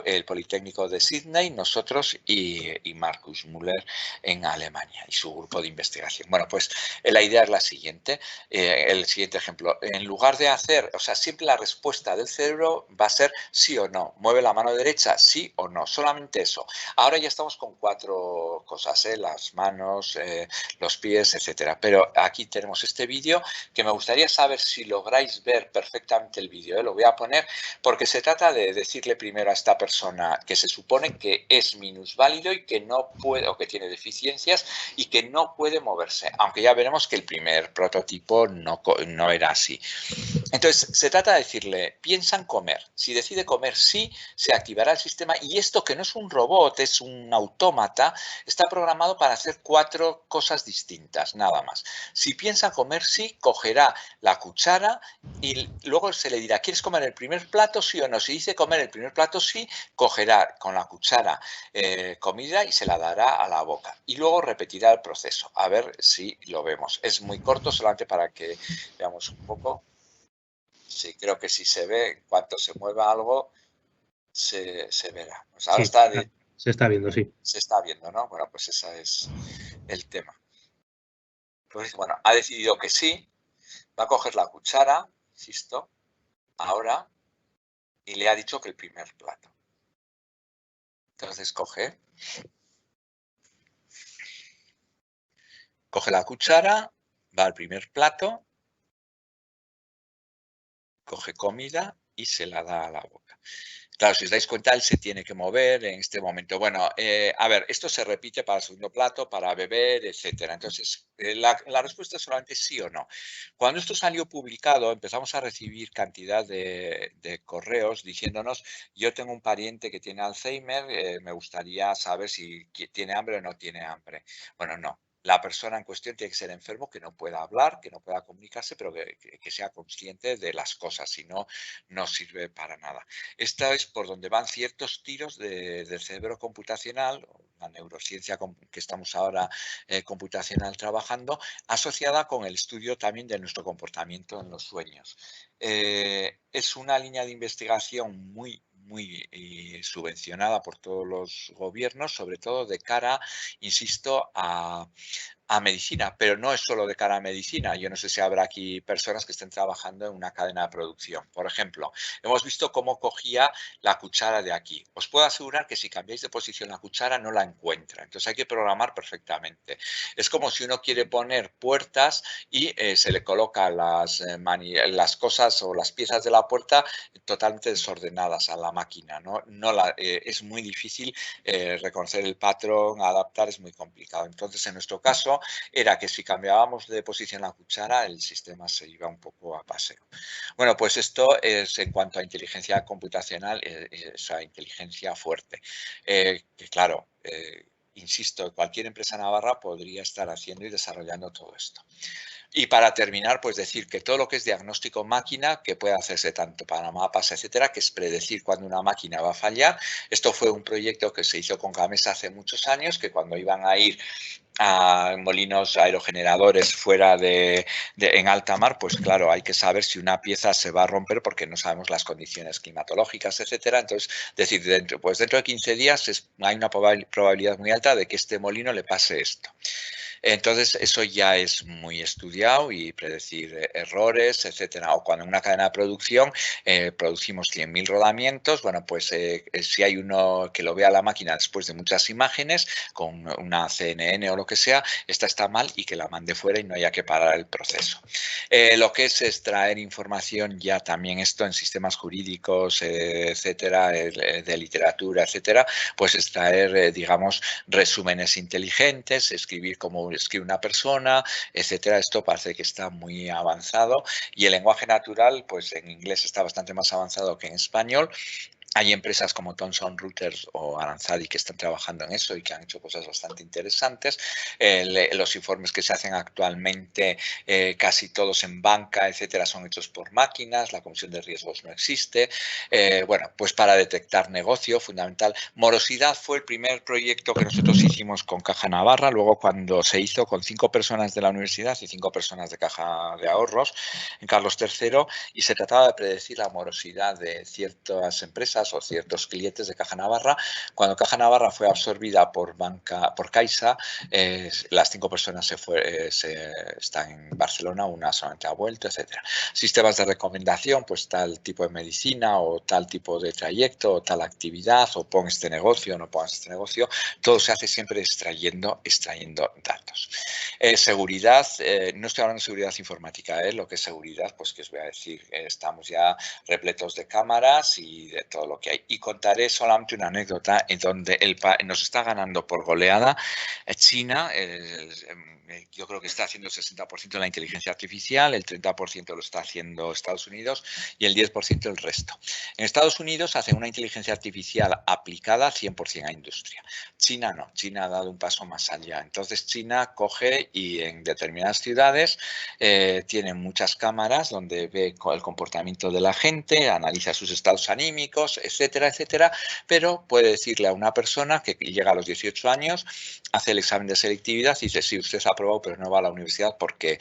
el Politécnico de Sydney, nosotros y Markus Müller en Alemania y su grupo de investigación. Bueno, pues la idea es la siguiente, el siguiente ejemplo. En lugar de hacer, o sea, siempre la respuesta del cerebro va a ser sí o no. Mueve la mano derecha, sí o no. Solamente eso. Ahora ya estamos con 4 cosas, las manos, los pies, etcétera. Pero aquí tenemos este vídeo que me gustaría saber si lográis ver perfectamente el vídeo. Lo voy a poner porque se trata de decirle primero a esta persona que se supone que es minusválido y que no puede, o que tiene deficiencias y que no puede moverse. Aunque ya veremos que el primer prototipo no era así. Entonces, se trata de decirle, piensa en comer. Si decide comer sí, se activará el sistema y esto, que no es un robot, es un autómata, está programado para hacer 4 cosas distintas, nada más. Si piensa comer sí, cogerá la cuchara y luego se le dirá, ¿quieres comer el primer plato sí o no? Si dice comer el primer plato sí, cogerá con la cuchara comida y se la dará a la boca. Y luego repetirá el proceso. A ver si lo vemos. Es muy corto, solamente para que veamos un poco. Sí, creo que si se ve, en cuanto se mueva algo, se verá. Pues ahora Sí, se está viendo, sí. Se está viendo, ¿no? Bueno, pues ese es el tema. Pues bueno, ha decidido que sí, va a coger la cuchara, insisto, ahora, y le ha dicho que el primer plato. Entonces coge la cuchara, va al primer plato, coge comida y se la da a la boca. Claro, si os dais cuenta, él se tiene que mover en este momento. Bueno, a ver, esto se repite para el segundo plato, para beber, etcétera. Entonces, la respuesta es solamente sí o no. Cuando esto salió publicado, empezamos a recibir cantidad de correos diciéndonos, yo tengo un pariente que tiene Alzheimer, me gustaría saber si tiene hambre o no tiene hambre. Bueno, no. La persona en cuestión tiene que ser enfermo, que no pueda hablar, que no pueda comunicarse, pero que sea consciente de las cosas, si no, no sirve para nada. Esta es por donde van ciertos tiros del cerebro computacional, la neurociencia que estamos ahora computacional trabajando, asociada con el estudio también de nuestro comportamiento en los sueños. Es una línea de investigación muy subvencionada por todos los gobiernos, sobre todo de cara, insisto, a medicina, pero no es solo de cara a medicina. Yo no sé si habrá aquí personas que estén trabajando en una cadena de producción. Por ejemplo, hemos visto cómo cogía la cuchara de aquí. Os puedo asegurar que si cambiáis de posición la cuchara no la encuentra. Entonces hay que programar perfectamente. Es como si uno quiere poner puertas y se le coloca las cosas o las piezas de la puerta totalmente desordenadas a la máquina, ¿no? Es muy difícil reconocer el patrón, adaptar, es muy complicado. Entonces, en nuestro caso, era que si cambiábamos de posición la cuchara, el sistema se iba un poco a paseo. Bueno, pues esto es en cuanto a inteligencia computacional, esa inteligencia fuerte. Que claro, insisto, cualquier empresa navarra podría estar haciendo y desarrollando todo esto. Y para terminar, pues decir que todo lo que es diagnóstico máquina, que puede hacerse tanto para mapas, etcétera, que es predecir cuándo una máquina va a fallar. Esto fue un proyecto que se hizo con Gamesa hace muchos años, que cuando iban a ir a molinos aerogeneradores fuera en alta mar, pues claro, hay que saber si una pieza se va a romper porque no sabemos las condiciones climatológicas, etcétera. Entonces, decir, dentro de 15 días hay una probabilidad muy alta de que este molino le pase esto. Entonces, eso ya es muy estudiado y predecir errores, etcétera. O cuando en una cadena de producción producimos 100.000 rodamientos, bueno, pues si hay uno que lo vea la máquina después de muchas imágenes, con una CNN o lo que sea, esta está mal y que la mande fuera y no haya que parar el proceso. Lo que es extraer información ya también esto en sistemas jurídicos, etcétera, de literatura, etcétera, pues extraer, digamos, resúmenes inteligentes, escribir como lo escribe una persona, etcétera. Esto parece que está muy avanzado y el lenguaje natural, pues en inglés está bastante más avanzado que en español. Hay empresas como Thomson Reuters o Aranzadi que están trabajando en eso y que han hecho cosas bastante interesantes. Los informes que se hacen actualmente, casi todos en banca, etcétera, son hechos por máquinas. La comisión de riesgos no existe. Bueno, pues para detectar negocio, fundamental. Morosidad fue el primer proyecto que nosotros hicimos con Caja Navarra. Luego, cuando se hizo con 5 personas de la universidad y 5 personas de Caja de Ahorros en Carlos III, y se trataba de predecir la morosidad de ciertas empresas o ciertos clientes de Caja Navarra. Cuando Caja Navarra fue absorbida por Caixa, las 5 personas están en Barcelona, una solamente ha vuelto, etcétera. Sistemas de recomendación, pues tal tipo de medicina o tal tipo de trayecto o tal actividad, o pon este negocio o no pongas este negocio, todo se hace siempre extrayendo datos. Seguridad, no estoy hablando de seguridad informática, lo que es seguridad, pues que os voy a decir, estamos ya repletos de cámaras y de todo lo que hay. Y contaré solamente una anécdota en donde nos está ganando por goleada China. Yo creo que está haciendo el 60% de la inteligencia artificial, el 30% lo está haciendo Estados Unidos y el 10% el resto. En Estados Unidos hacen una inteligencia artificial aplicada 100% a industria. China no, China ha dado un paso más allá. Entonces China coge y en determinadas ciudades tiene muchas cámaras donde ve el comportamiento de la gente, analiza sus estados anímicos, etcétera, etcétera, pero puede decirle a una persona que llega a los 18 años, hace el examen de selectividad y dice, sí, usted ha aprobado, pero no va a la universidad porque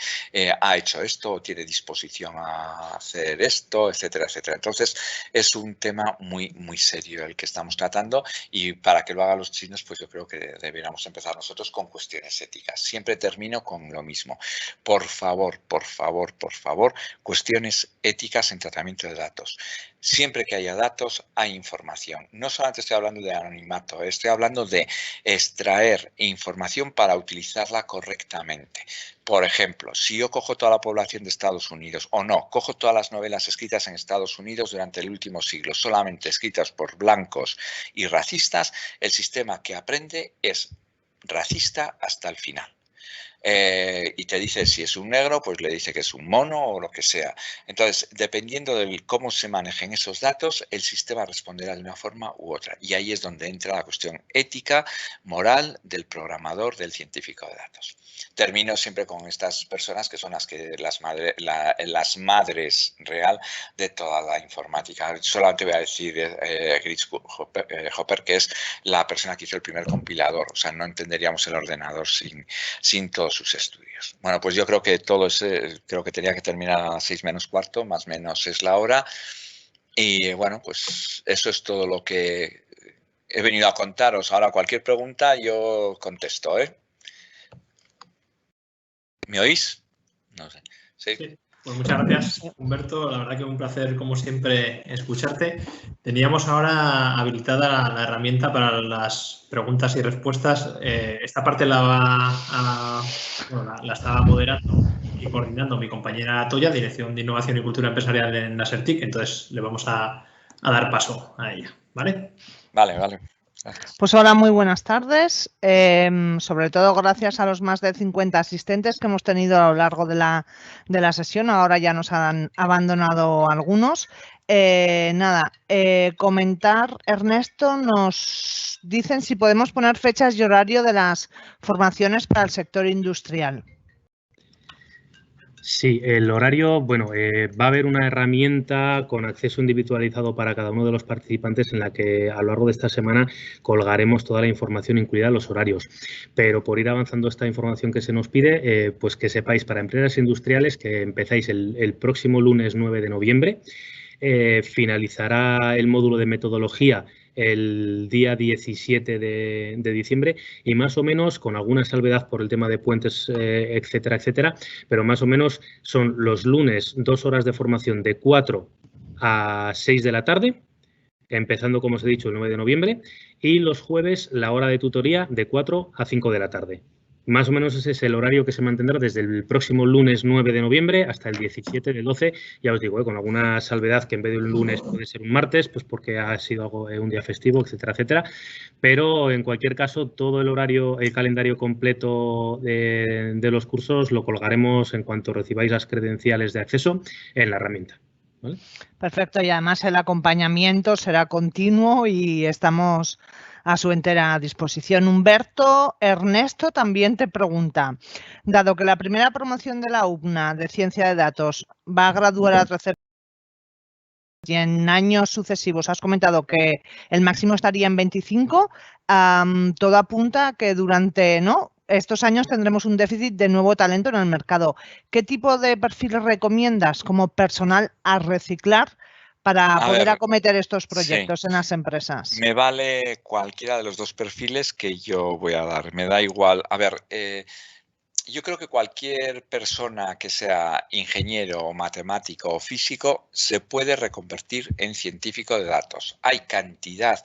ha hecho esto o tiene disposición a hacer esto, etcétera, etcétera. Entonces, es un tema muy, muy serio el que estamos tratando y para que lo hagan los chinos, pues yo creo que deberíamos empezar nosotros con cuestiones éticas. Siempre termino con lo mismo. Por favor, por favor, por favor, cuestiones éticas en tratamiento de datos. Siempre que haya datos, hay información. No solamente estoy hablando de anonimato, estoy hablando de extraer información para utilizarla correctamente. Por ejemplo, si yo cojo toda la población de Estados Unidos, o no, cojo todas las novelas escritas en Estados Unidos durante el último siglo, solamente escritas por blancos y racistas, el sistema que aprende es racista hasta el final. Y te dice si es un negro, pues le dice que es un mono o lo que sea. Entonces, dependiendo de cómo se manejen esos datos, el sistema responderá de una forma u otra. Y ahí es donde entra la cuestión ética, moral del programador, del científico de datos. Termino siempre con estas personas que son las madres real de toda la informática. Solamente voy a decir Grace Hopper, que es la persona que hizo el primer compilador. O sea, no entenderíamos el ordenador sin todos sus estudios. Bueno, pues yo creo que creo que tenía que terminar a 6 menos cuarto, más o menos es la hora. Y bueno, pues eso es todo lo que he venido a contaros. Ahora, cualquier pregunta yo contesto, ¿Me oís? No sé. ¿Sí? Pues muchas gracias, Humberto. La verdad que un placer, como siempre, escucharte. Teníamos ahora habilitada la herramienta para las preguntas y respuestas. Esta parte la estaba moderando y coordinando mi compañera Toya, Dirección de Innovación y Cultura Empresarial en Nasertic. Entonces, le vamos a dar paso a ella. ¿Vale? Vale. Pues hola, muy buenas tardes. Sobre todo gracias a los más de 50 asistentes que hemos tenido a lo largo de la sesión. Ahora ya nos han abandonado algunos. Comentar, Ernesto, nos dicen si podemos poner fechas y horario de las formaciones para el sector industrial. Sí, el horario, bueno, va a haber una herramienta con acceso individualizado para cada uno de los participantes en la que a lo largo de esta semana colgaremos toda la información, incluida los horarios. Pero por ir avanzando esta información que se nos pide, pues que sepáis para empresas industriales que empezáis el próximo lunes 9 de noviembre. Finalizará el módulo de metodología el día 17 de diciembre y más o menos, con alguna salvedad por el tema de puentes, etcétera, etcétera, pero más o menos son los lunes 2 horas de formación de 4 a 6 de la tarde, empezando, como os he dicho, el 9 de noviembre, y los jueves la hora de tutoría de 4 a 5 de la tarde. Más o menos ese es el horario que se mantendrá desde el próximo lunes 9 de noviembre hasta el 17 del 12. Ya os digo, con alguna salvedad que en vez de un lunes puede ser un martes, pues porque ha sido un día festivo, etcétera, etcétera. Pero en cualquier caso, todo el horario, el calendario completo de los cursos lo colgaremos en cuanto recibáis las credenciales de acceso en la herramienta. ¿Vale? Perfecto, y además el acompañamiento será continuo y estamos a su entera disposición. Humberto Ernesto también te pregunta, dado que la primera promoción de la UPNA de Ciencia de Datos va a graduar a tercer y en años sucesivos has comentado que el máximo estaría en 25, todo apunta a que durante estos años tendremos un déficit de nuevo talento en el mercado. ¿Qué tipo de perfiles recomiendas como personal a reciclar para poder acometer estos proyectos en las empresas? Me vale cualquiera de los dos perfiles que yo voy a dar, me da igual. A ver, yo creo que cualquier persona que sea ingeniero, matemático o físico se puede reconvertir en científico de datos. Hay cantidad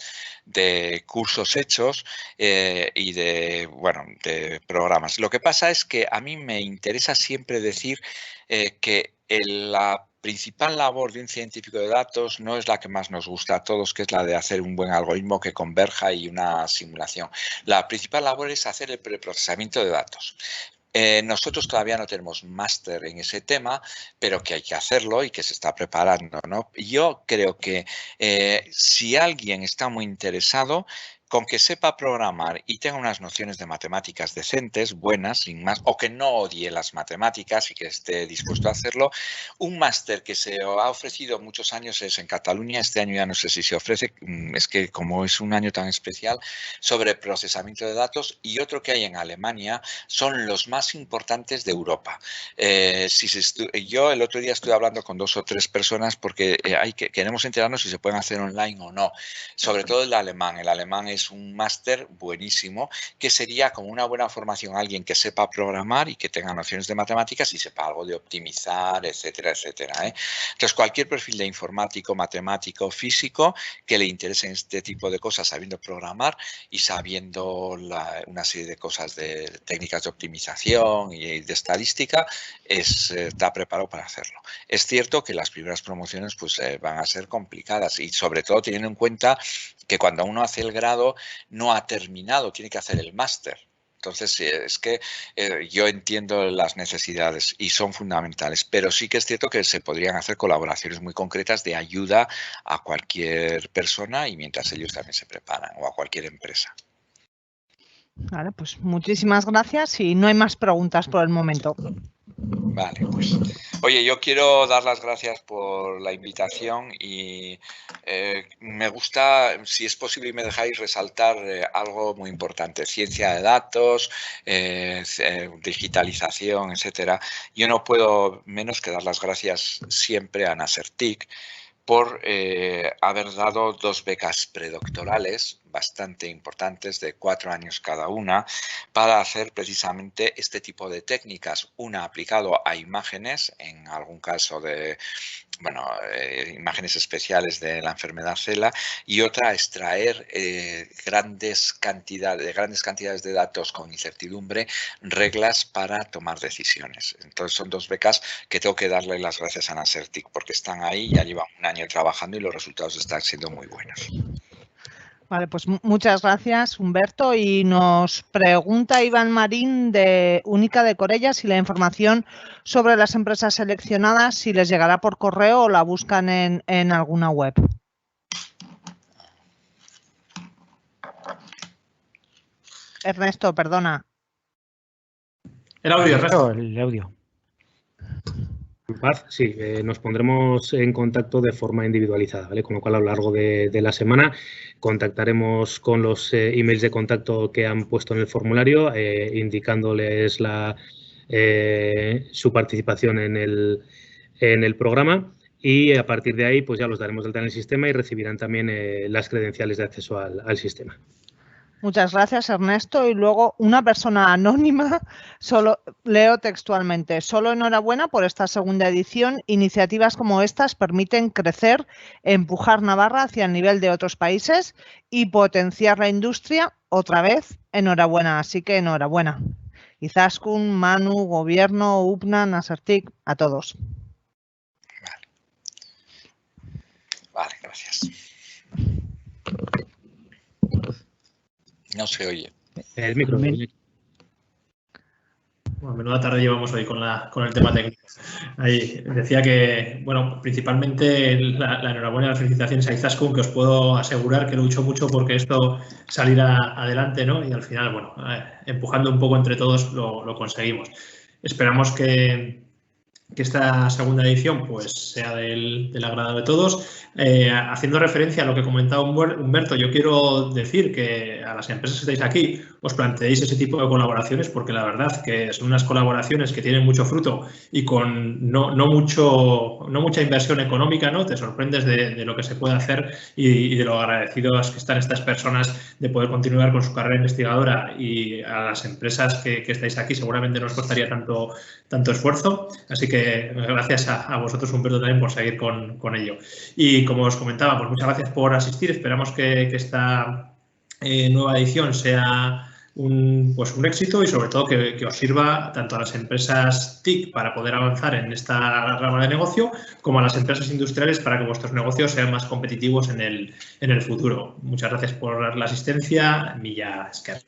de cursos hechos y de programas. Lo que pasa es que a mí me interesa siempre decir que la principal labor de un científico de datos no es la que más nos gusta a todos, que es la de hacer un buen algoritmo que converja y una simulación. La principal labor es hacer el preprocesamiento de datos. Nosotros todavía no tenemos máster en ese tema, pero que hay que hacerlo y que se está preparando, ¿no? Yo creo que si alguien está muy interesado, con que sepa programar y tenga unas nociones de matemáticas decentes, buenas, sin más, o que no odie las matemáticas y que esté dispuesto a hacerlo, un máster que se ha ofrecido muchos años es en Cataluña, este año ya no sé si se ofrece, es que como es un año tan especial, sobre procesamiento de datos, y otro que hay en Alemania, son los más importantes de Europa. Yo el otro día estuve hablando con 2 o 3 personas porque queremos enterarnos si se pueden hacer online o no, sobre todo el alemán. El alemán es un máster buenísimo que sería como una buena formación a alguien que sepa programar y que tenga nociones de matemáticas y sepa algo de optimizar, etcétera, etcétera. Entonces, cualquier perfil de informático, matemático, físico que le interesen este tipo de cosas, sabiendo programar y sabiendo una serie de cosas de técnicas de optimización y de estadística, está preparado para hacerlo. Es cierto que las primeras promociones pues, van a ser complicadas y sobre todo teniendo en cuenta que cuando uno hace el grado no ha terminado, tiene que hacer el máster. Entonces, es que yo entiendo las necesidades y son fundamentales, pero sí que es cierto que se podrían hacer colaboraciones muy concretas de ayuda a cualquier persona y mientras ellos también se preparan, o a cualquier empresa. Vale, pues muchísimas gracias y no hay más preguntas por el momento. Vale, pues oye, yo quiero dar las gracias por la invitación y me gusta, si es posible y me dejáis resaltar algo muy importante, ciencia de datos, digitalización, etcétera. Yo no puedo menos que dar las gracias siempre a NASERTIC por haber dado 2 becas predoctorales bastante importantes de 4 años cada una para hacer precisamente este tipo de técnicas, una aplicado a imágenes, en algún caso de imágenes especiales de la enfermedad CELA, y otra a extraer grandes cantidades de datos con incertidumbre, reglas para tomar decisiones. Entonces son 2 becas que tengo que darle las gracias a NASERTIC porque están ahí, ya llevan un año trabajando y los resultados están siendo muy buenos. Vale, pues muchas gracias, Humberto. Y nos pregunta Iván Marín de Única de Corella si la información sobre las empresas seleccionadas, si les llegará por correo o la buscan en alguna web. Ernesto, perdona. El audio, Ernesto. El audio. Paz, sí, nos pondremos en contacto de forma individualizada, ¿vale? Con lo cual, a lo largo de la semana contactaremos con los emails de contacto que han puesto en el formulario, indicándoles su participación en el programa, y a partir de ahí pues ya los daremos de alta en el sistema y recibirán también las credenciales de acceso al sistema. Muchas gracias, Ernesto. Y luego una persona anónima, leo textualmente, solo enhorabuena por esta segunda edición. Iniciativas como estas permiten crecer, empujar Navarra hacia el nivel de otros países y potenciar la industria. Otra vez, enhorabuena. Así que enhorabuena. Izaskun, Manu, Gobierno, UPNA, Nasertic, a todos. Vale, gracias. No se oye. El micro. Bueno, menuda tarde llevamos hoy con el tema técnico. Ahí decía que, bueno, principalmente la enhorabuena y las felicitaciones a Izaskun, que os puedo asegurar que luchó mucho porque esto saliera adelante, ¿no? Y al final, bueno, empujando un poco entre todos lo conseguimos. Esperamos que esta segunda edición pues sea del agrado de todos. Haciendo referencia a lo que comentaba Humberto, yo quiero decir que a las empresas que estáis aquí os planteéis ese tipo de colaboraciones, porque la verdad que son unas colaboraciones que tienen mucho fruto y con no mucha inversión económica, ¿no? Te sorprendes de lo que se puede hacer y de lo agradecidos que están estas personas de poder continuar con su carrera investigadora, y a las empresas que estáis aquí seguramente no os costaría tanto esfuerzo. Así que gracias a vosotros, Humberto, también por seguir con ello. Y como os comentaba, pues muchas gracias por asistir. Esperamos que esta nueva edición sea un éxito y sobre todo que os sirva tanto a las empresas TIC para poder avanzar en esta rama de negocio, como a las empresas industriales para que vuestros negocios sean más competitivos en el futuro. Muchas gracias por la asistencia. Milla Esquerra.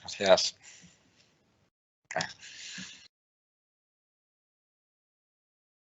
Gracias.